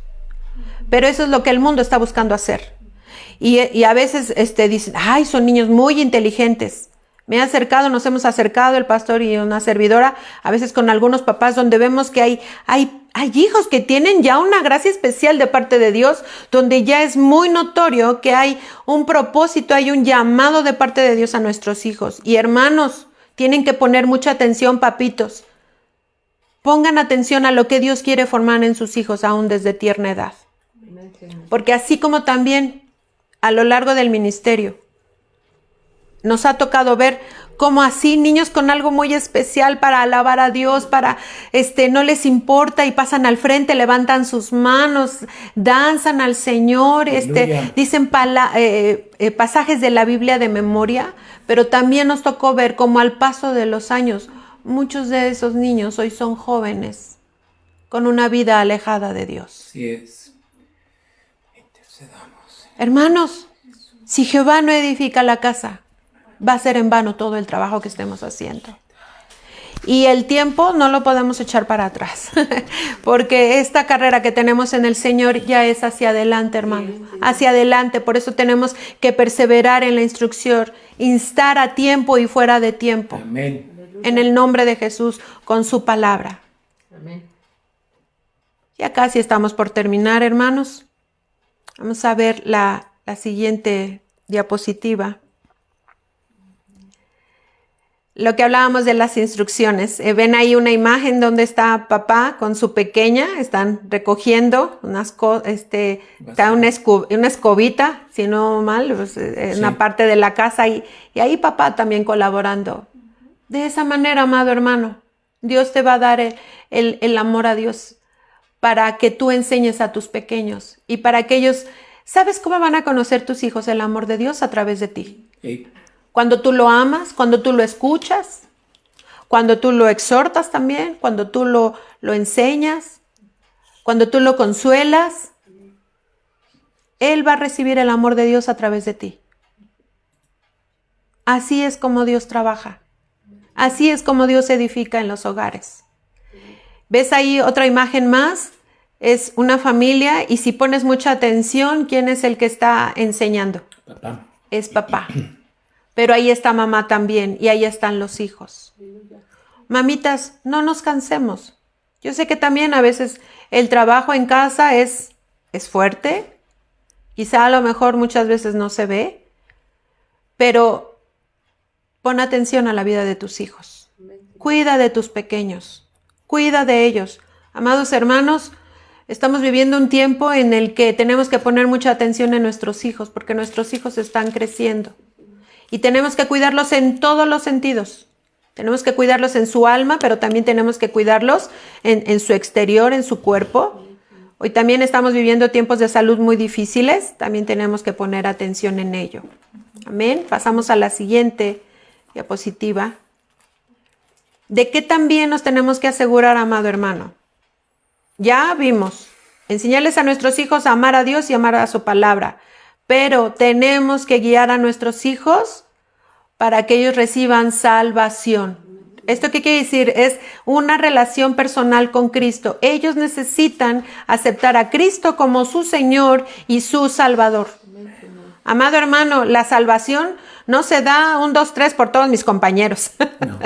Pero eso es lo que el mundo está buscando hacer. Y a veces dicen, ay, son niños muy inteligentes. Me he acercado, nos hemos acercado el pastor y una servidora, a veces con algunos papás, donde vemos que hay hijos que tienen ya una gracia especial de parte de Dios, donde ya es muy notorio que hay un propósito, hay un llamado de parte de Dios a nuestros hijos. Y hermanos, tienen que poner mucha atención, papitos. Pongan atención a lo que Dios quiere formar en sus hijos aún desde tierna edad. Porque así como también a lo largo del ministerio nos ha tocado ver cómo así niños con algo muy especial para alabar a Dios, para no les importa y pasan al frente, levantan sus manos, danzan al Señor, dicen pasajes de la Biblia de memoria, pero también nos tocó ver cómo al paso de los años muchos de esos niños hoy son jóvenes con una vida alejada de Dios. Así es. Intercedamos. Hermanos, si Jehová no edifica la casa, va a ser en vano todo el trabajo que estemos haciendo. Y el tiempo no lo podemos echar para atrás, porque esta carrera que tenemos en el Señor ya es hacia adelante, hermano, hacia adelante. Por eso tenemos que perseverar en la instrucción, instar a tiempo y fuera de tiempo. Amén. En el nombre de Jesús, con su palabra. Amén. Ya casi estamos por terminar, hermanos. Vamos a ver la siguiente diapositiva. Lo que hablábamos de las instrucciones. Ven ahí una imagen donde está papá con su pequeña. Están recogiendo está una escobita, si no mal, pues, en una parte de la casa. Y ahí papá también colaborando. De esa manera, amado hermano, Dios te va a dar el amor a Dios para que tú enseñes a tus pequeños y para que ellos, ¿sabes cómo van a conocer tus hijos el amor de Dios? A través de ti. Sí. Cuando tú lo amas, cuando tú lo escuchas, cuando tú lo exhortas también, cuando tú lo enseñas, cuando tú lo consuelas, Él va a recibir el amor de Dios a través de ti. Así es como Dios trabaja. Así es como Dios edifica en los hogares. ¿Ves ahí otra imagen más? Es una familia y si pones mucha atención, ¿quién es el que está enseñando? Papá. Es papá. pero ahí está mamá también y ahí están los hijos. Mamitas, no nos cansemos. Yo sé que también a veces el trabajo en casa es fuerte, quizá a lo mejor muchas veces no se ve, pero pon atención a la vida de tus hijos. Cuida de tus pequeños, cuida de ellos. Amados hermanos, estamos viviendo un tiempo en el que tenemos que poner mucha atención en nuestros hijos, porque nuestros hijos están creciendo. Y tenemos que cuidarlos en todos los sentidos. Tenemos que cuidarlos en su alma, pero también tenemos que cuidarlos en su exterior, en su cuerpo. Hoy también estamos viviendo tiempos de salud muy difíciles. También tenemos que poner atención en ello. Amén. Pasamos a la siguiente diapositiva. ¿De qué también nos tenemos que asegurar, amado hermano? Ya vimos. Enseñarles a nuestros hijos a amar a Dios y amar a su palabra. Pero tenemos que guiar a nuestros hijos para que ellos reciban salvación. ¿Esto qué quiere decir? Es una relación personal con Cristo. Ellos necesitan aceptar a Cristo como su Señor y su Salvador. Amado hermano, la salvación no se da 1, 2, 3 por todos mis compañeros. No,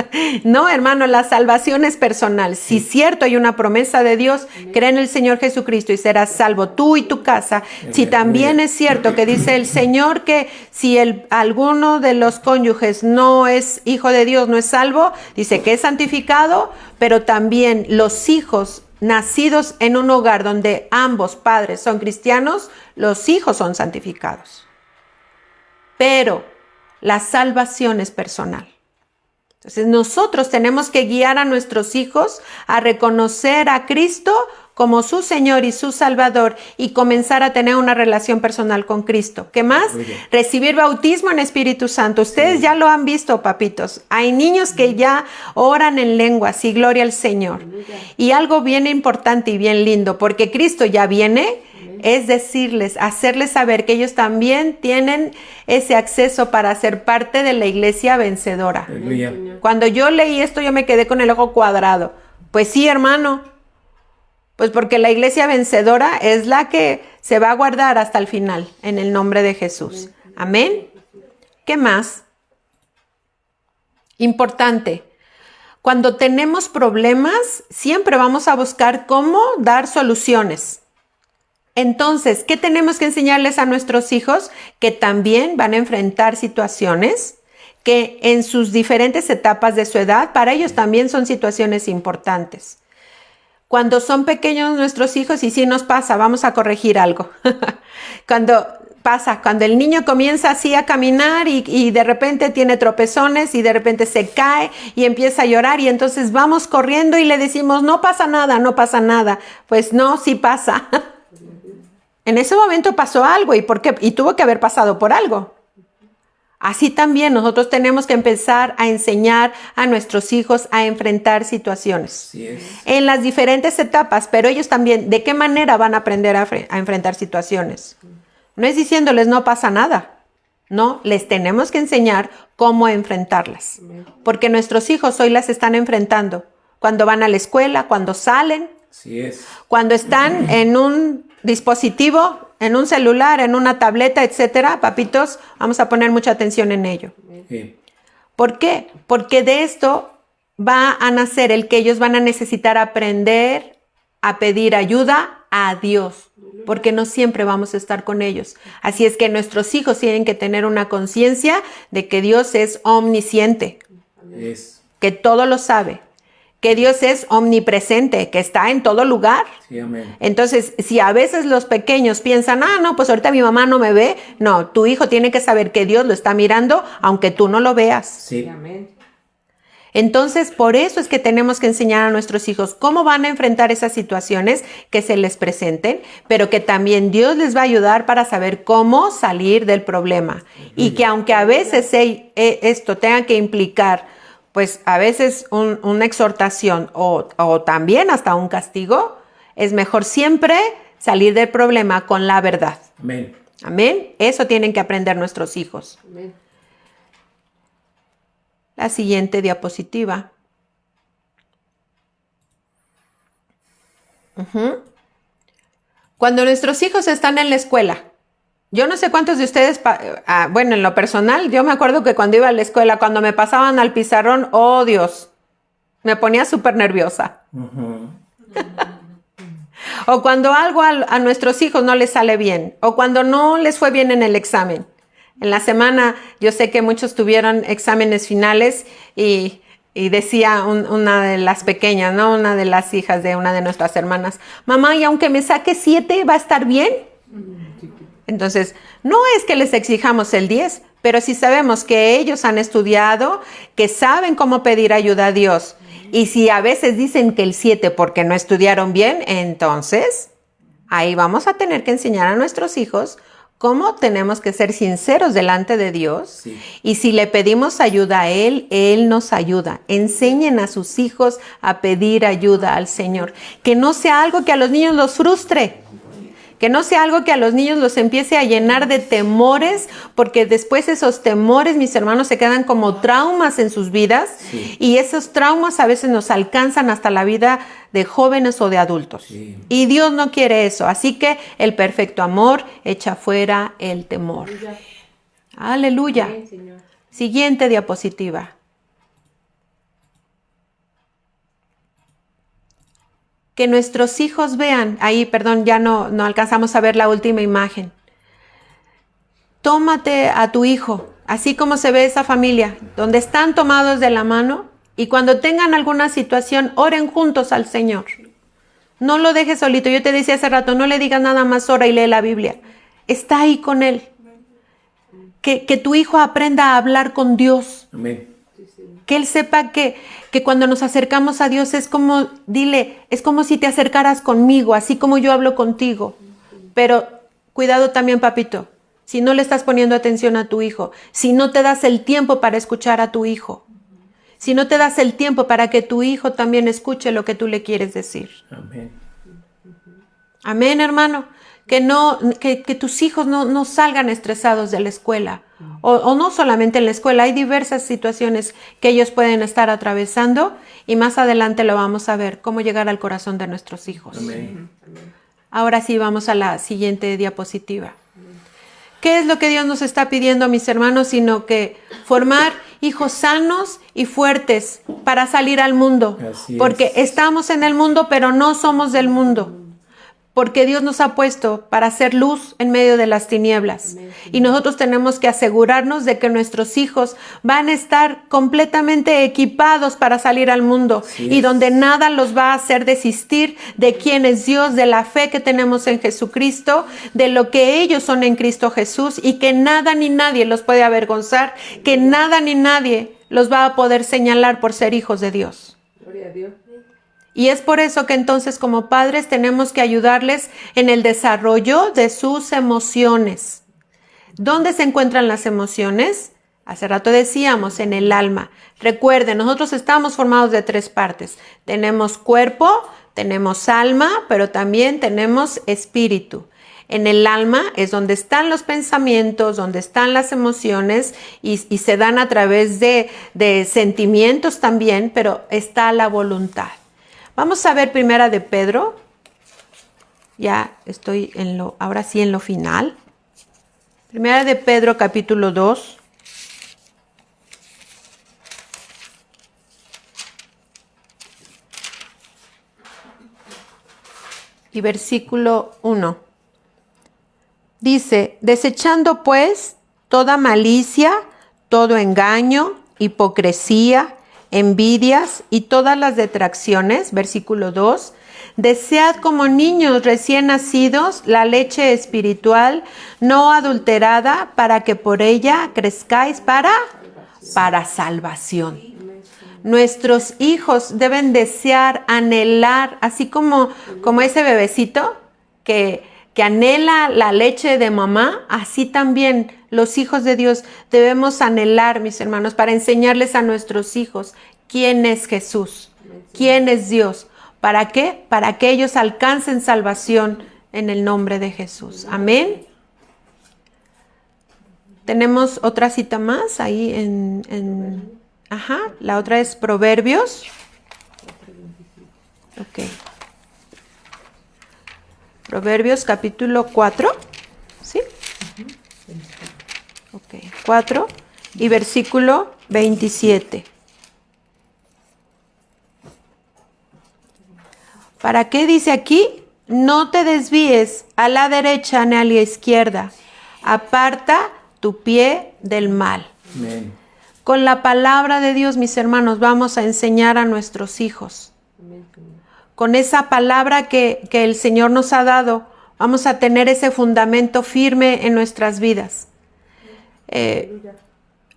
no, hermano, la salvación es personal. Si es cierto, hay una promesa de Dios, cree en el Señor Jesucristo y serás salvo tú y tu casa. Si también es cierto que dice el Señor que si alguno de los cónyuges no es hijo de Dios, no es salvo, dice que es santificado, pero también los hijos nacidos en un hogar donde ambos padres son cristianos, los hijos son santificados. Pero la salvación es personal. Entonces nosotros tenemos que guiar a nuestros hijos a reconocer a Cristo como su Señor y su Salvador y comenzar a tener una relación personal con Cristo. ¿Qué más? Recibir bautismo en Espíritu Santo. Ustedes ya lo han visto, papitos. Hay niños que ya oran en lenguas y gloria al Señor. Y algo bien importante y bien lindo, porque Cristo ya viene, es decirles, hacerles saber que ellos también tienen ese acceso para ser parte de la iglesia vencedora. Cuando yo leí esto, yo me quedé con el ojo cuadrado. Pues sí, hermano. Pues porque la iglesia vencedora es la que se va a guardar hasta el final, en el nombre de Jesús. Amén. ¿Qué más? Importante. Cuando tenemos problemas, siempre vamos a buscar cómo dar soluciones. Entonces, ¿qué tenemos que enseñarles a nuestros hijos? Que también van a enfrentar situaciones que en sus diferentes etapas de su edad, para ellos también son situaciones importantes. Cuando son pequeños nuestros hijos, y sí nos pasa, vamos a corregir algo. Cuando el niño comienza así a caminar y de repente tiene tropezones y de repente se cae y empieza a llorar y entonces vamos corriendo y le decimos, no pasa nada, no pasa nada. Pues no, sí pasa. En ese momento pasó algo y tuvo que haber pasado por algo. Así también nosotros tenemos que empezar a enseñar a nuestros hijos a enfrentar situaciones en las diferentes etapas, pero ellos también, ¿de qué manera van a aprender a enfrentar situaciones? No es diciéndoles no pasa nada, no, les tenemos que enseñar cómo enfrentarlas, porque nuestros hijos hoy las están enfrentando cuando van a la escuela, cuando salen, cuando están en un dispositivo, en un celular, en una tableta, etcétera. Papitos, vamos a poner mucha atención en ello. ¿Por qué? Porque de esto va a nacer el que ellos van a necesitar aprender a pedir ayuda a Dios, porque no siempre vamos a estar con ellos. Así es que nuestros hijos tienen que tener una conciencia de que Dios es omnisciente, que todo lo sabe, que Dios es omnipresente, que está en todo lugar. Sí, amén. Entonces, si a veces los pequeños piensan, no, pues ahorita mi mamá no me ve, no, tu hijo tiene que saber que Dios lo está mirando, aunque tú no lo veas. Sí. Amén. Entonces, por eso es que tenemos que enseñar a nuestros hijos cómo van a enfrentar esas situaciones que se les presenten, pero que también Dios les va a ayudar para saber cómo salir del problema. Y que aunque a veces esto tenga que implicar pues a veces una exhortación o también hasta un castigo, es mejor siempre salir del problema con la verdad. Amén. Amén. Eso tienen que aprender nuestros hijos. Amén. La siguiente diapositiva. Cuando nuestros hijos están en la escuela, Yo no sé cuántos de ustedes, bueno, en lo personal, yo me acuerdo que cuando iba a la escuela, cuando me pasaban al pizarrón, oh Dios, me ponía súper nerviosa. O cuando algo a nuestros hijos no les sale bien, o cuando no les fue bien en el examen. En la semana yo sé que muchos tuvieron exámenes finales y decía una de las pequeñas, ¿no? Una de las hijas de una de nuestras hermanas, mamá, y aunque me saque 7, ¿va a estar bien? Entonces, no es que les exijamos el 10, pero si sabemos que ellos han estudiado, que saben cómo pedir ayuda a Dios. Y si a veces dicen que el 7 porque no estudiaron bien, entonces ahí vamos a tener que enseñar a nuestros hijos cómo tenemos que ser sinceros delante de Dios. Sí. Y si le pedimos ayuda a Él nos ayuda. Enseñen a sus hijos a pedir ayuda al Señor. Que no sea algo que a los niños los frustre. Que no sea algo que a los niños los empiece a llenar de temores, porque después esos temores, mis hermanos, se quedan como traumas en sus vidas. Sí. Y esos traumas a veces nos alcanzan hasta la vida de jóvenes o de adultos. Sí. Y Dios no quiere eso. Así que el perfecto amor echa fuera el temor. Aleluya. Aleluya. Siguiente diapositiva. Que nuestros hijos vean, ahí, perdón, ya no alcanzamos a ver la última imagen. Tómate a tu hijo, así como se ve esa familia, donde están tomados de la mano y cuando tengan alguna situación, oren juntos al Señor. No lo dejes solito. Yo te decía hace rato, no le digas nada más, ora y lee la Biblia. Está ahí con él. Que tu hijo aprenda a hablar con Dios. Amén. Que él sepa que cuando nos acercamos a Dios es como, dile, es como si te acercaras conmigo, así como yo hablo contigo. Pero cuidado también, papito, si no le estás poniendo atención a tu hijo, si no te das el tiempo para escuchar a tu hijo, si no te das el tiempo para que tu hijo también escuche lo que tú le quieres decir. Amén. Amén, hermano. Que tus hijos no salgan estresados de la escuela. O no solamente en la escuela, hay diversas situaciones que ellos pueden estar atravesando y más adelante lo vamos a ver, cómo llegar al corazón de nuestros hijos. Amén. Ahora sí, vamos a la siguiente diapositiva. ¿Qué es lo que Dios nos está pidiendo, mis hermanos? Sino que formar hijos sanos y fuertes para salir al mundo. Porque estamos en el mundo, pero no somos del mundo. Porque Dios nos ha puesto para hacer luz en medio de las tinieblas. Y nosotros tenemos que asegurarnos de que nuestros hijos van a estar completamente equipados para salir al mundo. Y donde nada los va a hacer desistir de quién es Dios, de la fe que tenemos en Jesucristo, de lo que ellos son en Cristo Jesús, y que nada ni nadie los puede avergonzar, que nada ni nadie los va a poder señalar por ser hijos de Dios. Gloria a Dios. Y es por eso que entonces como padres tenemos que ayudarles en el desarrollo de sus emociones. ¿Dónde se encuentran las emociones? Hace rato decíamos, en el alma. Recuerden, nosotros estamos formados de 3 partes. Tenemos cuerpo, tenemos alma, pero también tenemos espíritu. En el alma es donde están los pensamientos, donde están las emociones y se dan a través de sentimientos también, pero está la voluntad. Vamos a ver Primera de Pedro. Ya estoy ahora sí en lo final. Primera de Pedro, capítulo 2. Y versículo 1. Dice, desechando pues toda malicia, todo engaño, hipocresía, envidias y todas las detracciones, versículo 2, desead como niños recién nacidos la leche espiritual no adulterada para que por ella crezcáis para salvación. Nuestros hijos deben desear, anhelar, así como ese bebecito que anhela la leche de mamá, así también los hijos de Dios debemos anhelar, mis hermanos, para enseñarles a nuestros hijos quién es Jesús, quién es Dios. ¿Para qué? Para que ellos alcancen salvación en el nombre de Jesús. Amén. Tenemos otra cita más ahí la otra es Proverbios. Ok. Proverbios capítulo 4, ¿sí? Ok, 4 y versículo 27. ¿Para qué dice aquí? No te desvíes a la derecha ni a la izquierda. Aparta tu pie del mal. Amén. Con la palabra de Dios, mis hermanos, vamos a enseñar a nuestros hijos. Con esa palabra que el Señor nos ha dado, vamos a tener ese fundamento firme en nuestras vidas.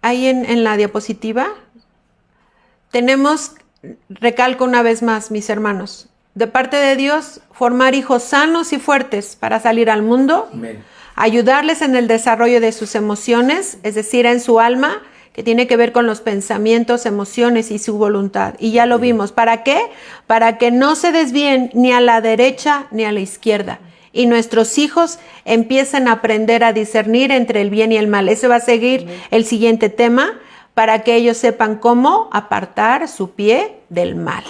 Ahí en la diapositiva tenemos, recalco una vez más, mis hermanos, de parte de Dios, formar hijos sanos y fuertes para salir al mundo, Amén. ayudarles en el desarrollo de sus emociones, es decir, en su alma, que tiene que ver con los pensamientos, emociones y su voluntad. Y ya lo vimos. ¿Para qué? Para que no se desvíen ni a la derecha ni a la izquierda. Y nuestros hijos empiecen a aprender a discernir entre el bien y el mal. Ese va a seguir el siguiente tema, para que ellos sepan cómo apartar su pie del mal.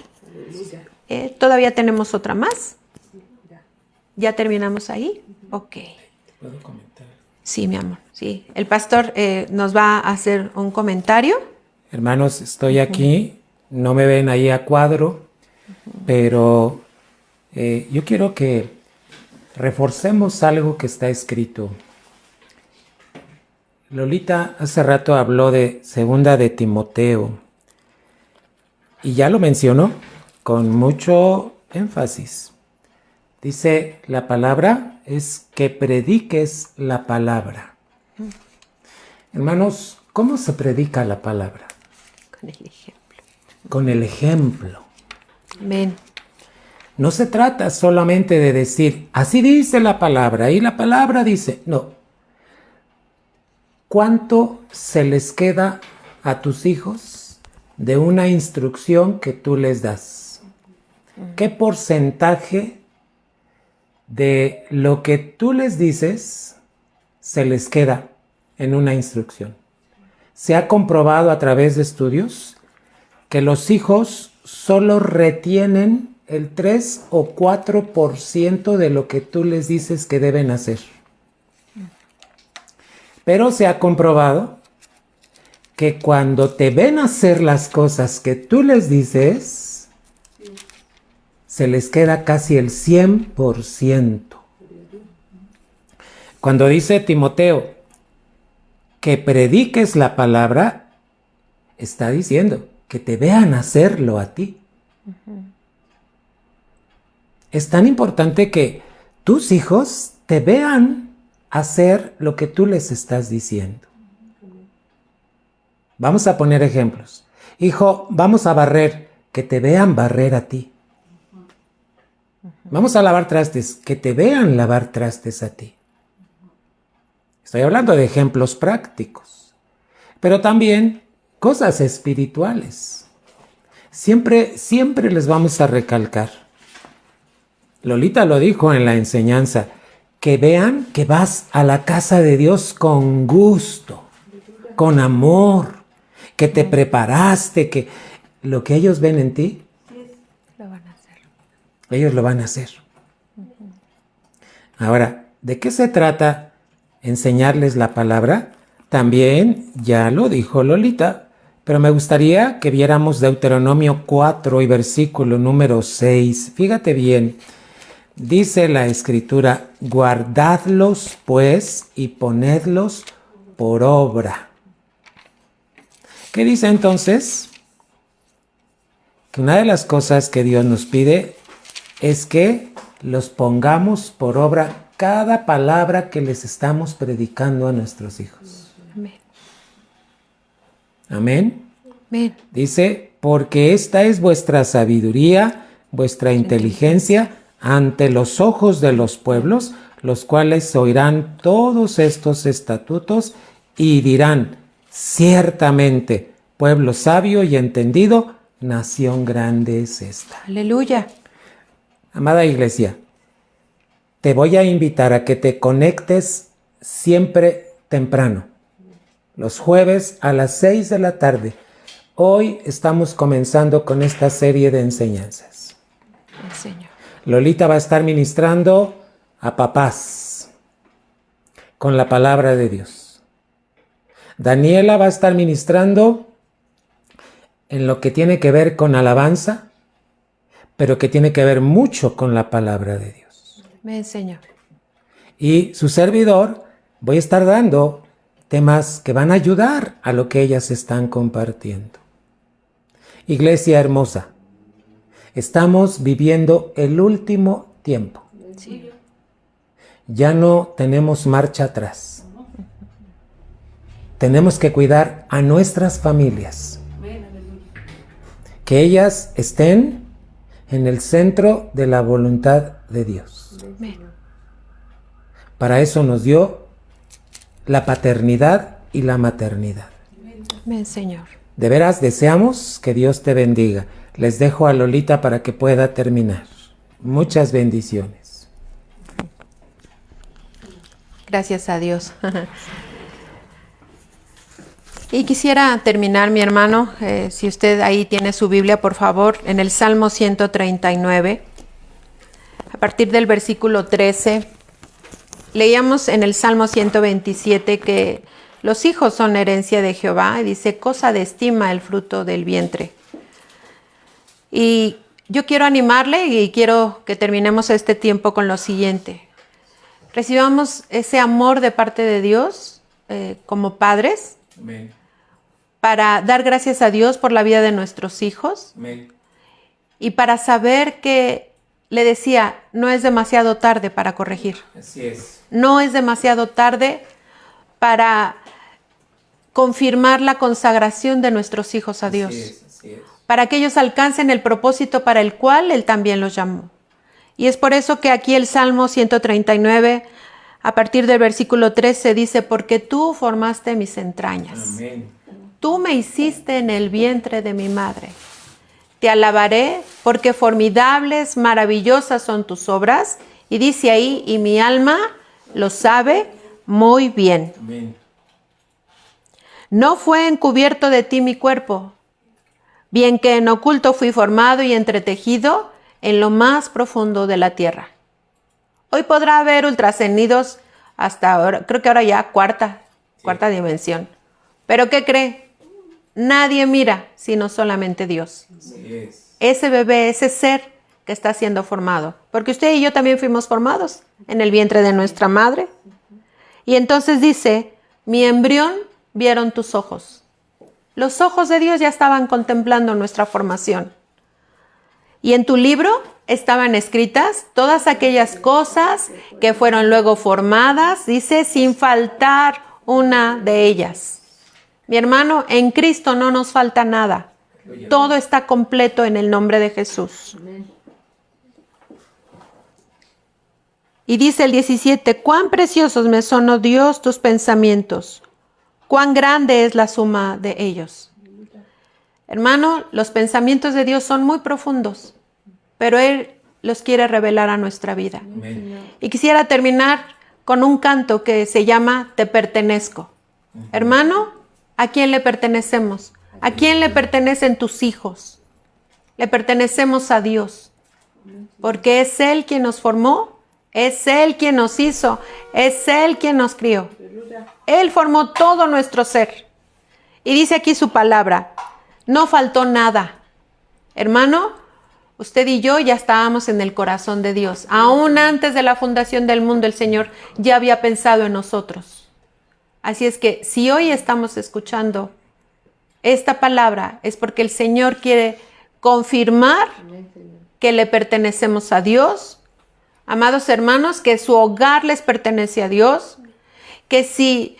¿Todavía tenemos otra más? ¿Ya terminamos ahí? Ok. ¿Puedo comentar? Sí, mi amor, sí. El pastor nos va a hacer un comentario. Hermanos, estoy aquí, no me ven ahí a cuadro, pero yo quiero que reforcemos algo que está escrito. Lolita hace rato habló de segunda de Timoteo y ya lo mencionó con mucho énfasis. Dice, la palabra es que prediques la palabra. Hermanos, ¿cómo se predica la palabra? Con el ejemplo. Con el ejemplo. Amén. No se trata solamente de decir, así dice la palabra, y la palabra dice, no. ¿Cuánto se les queda a tus hijos de una instrucción que tú les das? ¿Qué porcentaje de lo que tú les dices se les queda en una instrucción? Se ha comprobado a través de estudios que los hijos solo retienen el 3 o 4% de lo que tú les dices que deben hacer. Pero se ha comprobado que cuando te ven hacer las cosas que tú les dices, se les queda casi el 100%. Cuando dice Timoteo que prediques la palabra, está diciendo que te vean hacerlo a ti. Es tan importante que tus hijos te vean hacer lo que tú les estás diciendo. Vamos a poner ejemplos. Hijo, vamos a barrer, que te vean barrer a ti. Vamos a lavar trastes, que te vean lavar trastes a ti. Estoy hablando de ejemplos prácticos, pero también cosas espirituales. Siempre les vamos a recalcar. Lolita lo dijo en la enseñanza, que vean que vas a la casa de Dios con gusto, con amor, que te preparaste, que lo que ellos ven en ti, Lo van a hacer. ellos lo van a hacer. Ahora, ¿de qué se trata enseñarles la palabra? También ya lo dijo Lolita, pero me gustaría que viéramos Deuteronomio 4 y versículo número 6. Fíjate bien. Dice la Escritura, guardadlos pues y ponedlos por obra. ¿Qué dice entonces? Que una de las cosas que Dios nos pide es que los pongamos por obra cada palabra que les estamos predicando a nuestros hijos. Amén. Amén. Amén. Dice, porque esta es vuestra sabiduría, vuestra inteligencia ante los ojos de los pueblos, los cuales oirán todos estos estatutos y dirán, ciertamente, pueblo sabio y entendido, nación grande es esta. Aleluya. Amada iglesia, te voy a invitar a que te conectes siempre temprano, los jueves a las 6 de la tarde. Hoy estamos comenzando con esta serie de enseñanzas. El Señor. Lolita va a estar ministrando a papás con la palabra de Dios. Daniela va a estar ministrando en lo que tiene que ver con alabanza, pero que tiene que ver mucho con la palabra de Dios. Amén, Señor. Y su servidor, voy a estar dando temas que van a ayudar a lo que ellas están compartiendo. Iglesia hermosa, estamos viviendo el último tiempo. Sí. Ya no tenemos marcha atrás. Tenemos que cuidar a nuestras familias. Que ellas estén en el centro de la voluntad de Dios. Amén. Para eso nos dio la paternidad y la maternidad. Amén, Señor. De veras deseamos que Dios te bendiga. Les dejo a Lolita para que pueda terminar. Muchas bendiciones. Gracias a Dios. Y quisiera terminar, mi hermano, si usted ahí tiene su Biblia, por favor, en el Salmo 139, a partir del versículo 13. Leíamos en el Salmo 127 que los hijos son herencia de Jehová, y dice, cosa de estima el fruto del vientre. Y yo quiero animarle y quiero que terminemos este tiempo con lo siguiente. Recibamos ese amor de parte de Dios como padres. Amén. Para dar gracias a Dios por la vida de nuestros hijos. Amén. Y para saber que, le decía, no es demasiado tarde para corregir. Así es. No es demasiado tarde para confirmar la consagración de nuestros hijos a Dios. Así es. Para que ellos alcancen el propósito para el cual Él también los llamó. Y es por eso que aquí el Salmo 139, a partir del versículo 13, dice, porque tú formaste mis entrañas. Amén. Tú me hiciste en el vientre de mi madre. Te alabaré porque formidables, maravillosas son tus obras. Y dice ahí, y mi alma lo sabe muy bien. Amén. No fue encubierto de ti mi cuerpo, bien que en oculto fui formado y entretejido en lo más profundo de la tierra. Hoy podrá haber ultrasonidos hasta ahora, creo que ahora ya cuarta dimensión. ¿Pero qué cree? Nadie mira, sino solamente Dios. Así es. Ese bebé, ese ser que está siendo formado. Porque usted y yo también fuimos formados en el vientre de nuestra madre. Y entonces dice, mi embrión vieron tus ojos. Los ojos de Dios ya estaban contemplando nuestra formación. Y en tu libro estaban escritas todas aquellas cosas que fueron luego formadas, dice, sin faltar una de ellas. Mi hermano, en Cristo no nos falta nada. Todo está completo en el nombre de Jesús. Y dice el 17, cuán preciosos me son, oh Dios, tus pensamientos. Cuán grande es la suma de ellos. Hermano, los pensamientos de Dios son muy profundos, pero Él los quiere revelar a nuestra vida. Amén. Y quisiera terminar con un canto que se llama Te pertenezco. Hermano, ¿a quién le pertenecemos? ¿A quién le pertenecen tus hijos? Le pertenecemos a Dios, porque es Él quien nos formó, es Él quien nos hizo, es Él quien nos crió. Él formó todo nuestro ser. Y dice aquí su palabra, no faltó nada. Hermano, usted y yo ya estábamos en el corazón de Dios. Aún antes de la fundación del mundo, el Señor ya había pensado en nosotros. Así es que si hoy estamos escuchando esta palabra, es porque el Señor quiere confirmar que le pertenecemos a Dios. Amados hermanos, que su hogar les pertenece a Dios, que si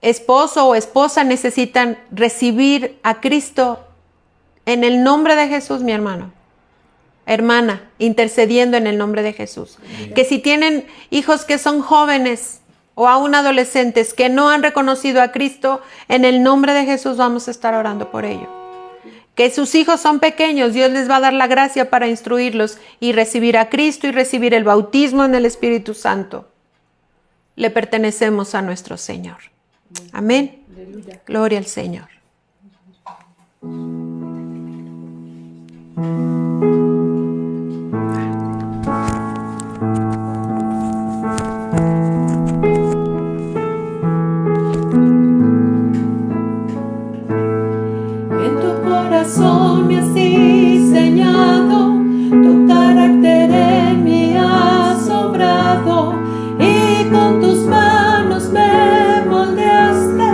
esposo o esposa necesitan recibir a Cristo en el nombre de Jesús, mi hermano, hermana, intercediendo en el nombre de Jesús. Que si tienen hijos que son jóvenes o aún adolescentes que no han reconocido a Cristo, en el nombre de Jesús vamos a estar orando por ello. Que sus hijos son pequeños, Dios les va a dar la gracia para instruirlos y recibir a Cristo y recibir el bautismo en el Espíritu Santo. Le pertenecemos a nuestro Señor. Amén. Gloria al Señor. corazón me has diseñado, tu carácter en mí has obrado, y con tus manos me moldeaste,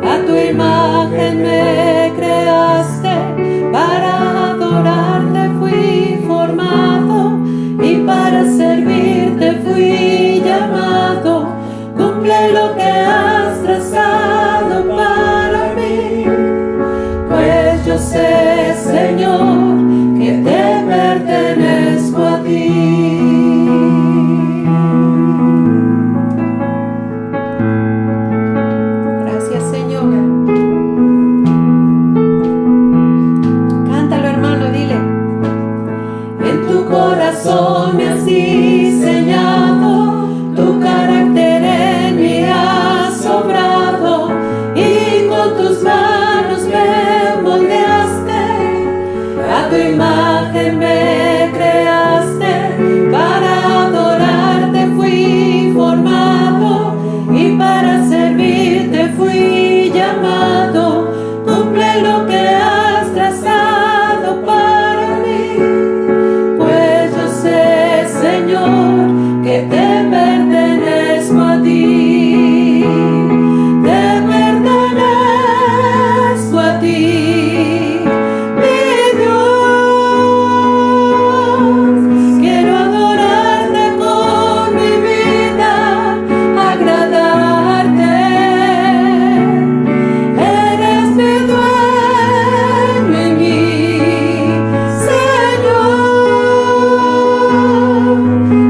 a tu imagen me creaste, para adorarte fui formado, y para servirte fui llamado. Cumple lo que has trazado para mí, pues yo sé, Señor, que te pertenezco a ti. Gracias, Señor. Cántalo, hermano, dile. En tu corazón me has diseñado, tu carácter en mí has obrado, y con tus manos me moldeaste, a tu imagen me creaste, para adorarte fui formado, y para servirte fui llamado. Cumple lo que has trazado para mí, pues yo sé, Señor, que te pertenezco a ti, te pertenezco a ti, mi Dios. Quiero adorarte con mi vida, agradarte. Eres mi dueño en mí, Señor.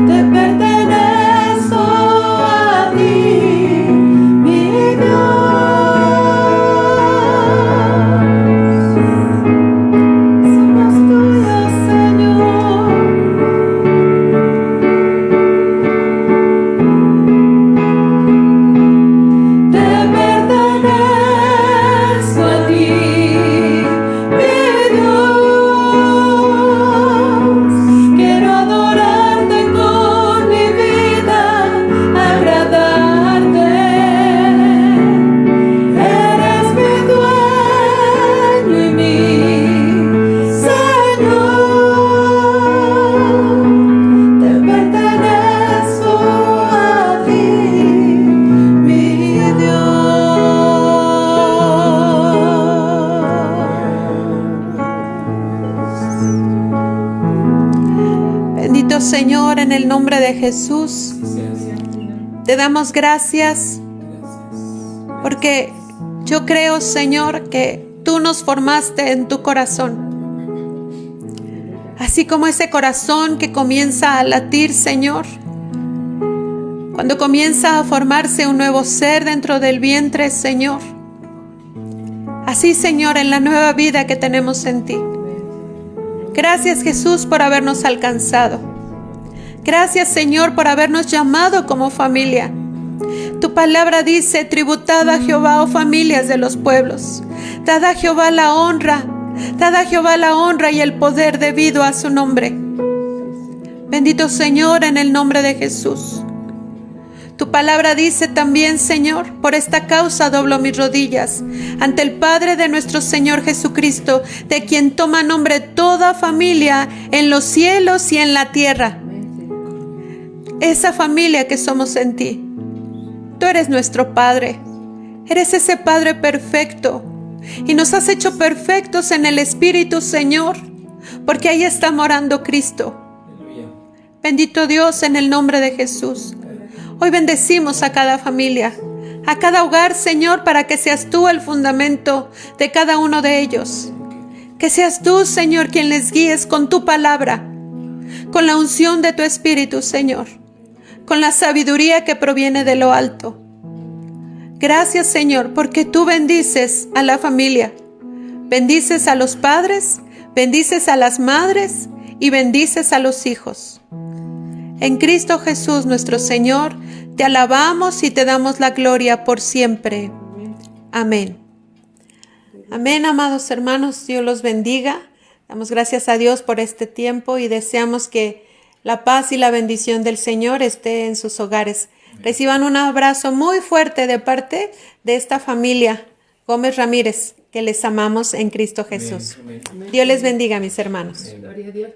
Te pertenezco a ti, mi Dios. Somos tuyos, Señor. Te pertenezco a ti, mi Dios. Quiero adorarte con mi vida, agradarte. Eres mi dueño y mi Señor. Te pertenezco a ti, mi Dios. Bendito Señor, en el nombre de Jesús, te damos gracias porque yo creo, Señor, que tú nos formaste en tu corazón. Así como ese corazón que comienza a latir, Señor, cuando comienza a formarse un nuevo ser dentro del vientre, Señor. Así, Señor, en la nueva vida que tenemos en ti. Gracias, Jesús, por habernos alcanzado. Gracias, Señor, por habernos llamado como familia. Tu palabra dice: tributad a Jehová, oh familias de los pueblos. Dad a Jehová la honra. Dad a Jehová la honra y el poder debido a su nombre. Bendito Señor, en el nombre de Jesús. Tu palabra dice también, Señor: por esta causa doblo mis rodillas ante el Padre de nuestro Señor Jesucristo, de quien toma nombre toda familia en los cielos y en la tierra. Esa familia que somos en ti. Tú eres nuestro Padre. Eres ese Padre perfecto. Y nos has hecho perfectos en el Espíritu, Señor, porque ahí está morando Cristo. Bendito Dios, en el nombre de Jesús. Hoy bendecimos a cada familia, a cada hogar, Señor, para que seas tú el fundamento de cada uno de ellos. Que seas tú, Señor, quien les guíes con tu palabra, con la unción de tu Espíritu, Señor, con la sabiduría que proviene de lo alto. Gracias, Señor, porque tú bendices a la familia, bendices a los padres, bendices a las madres y bendices a los hijos. En Cristo Jesús, nuestro Señor, te alabamos y te damos la gloria por siempre. Amén. Amén, amados hermanos, Dios los bendiga. Damos gracias a Dios por este tiempo y deseamos que la paz y la bendición del Señor esté en sus hogares. Reciban un abrazo muy fuerte de parte de esta familia Gómez Ramírez, que les amamos en Cristo Jesús. Dios les bendiga, mis hermanos. Gloria a Dios.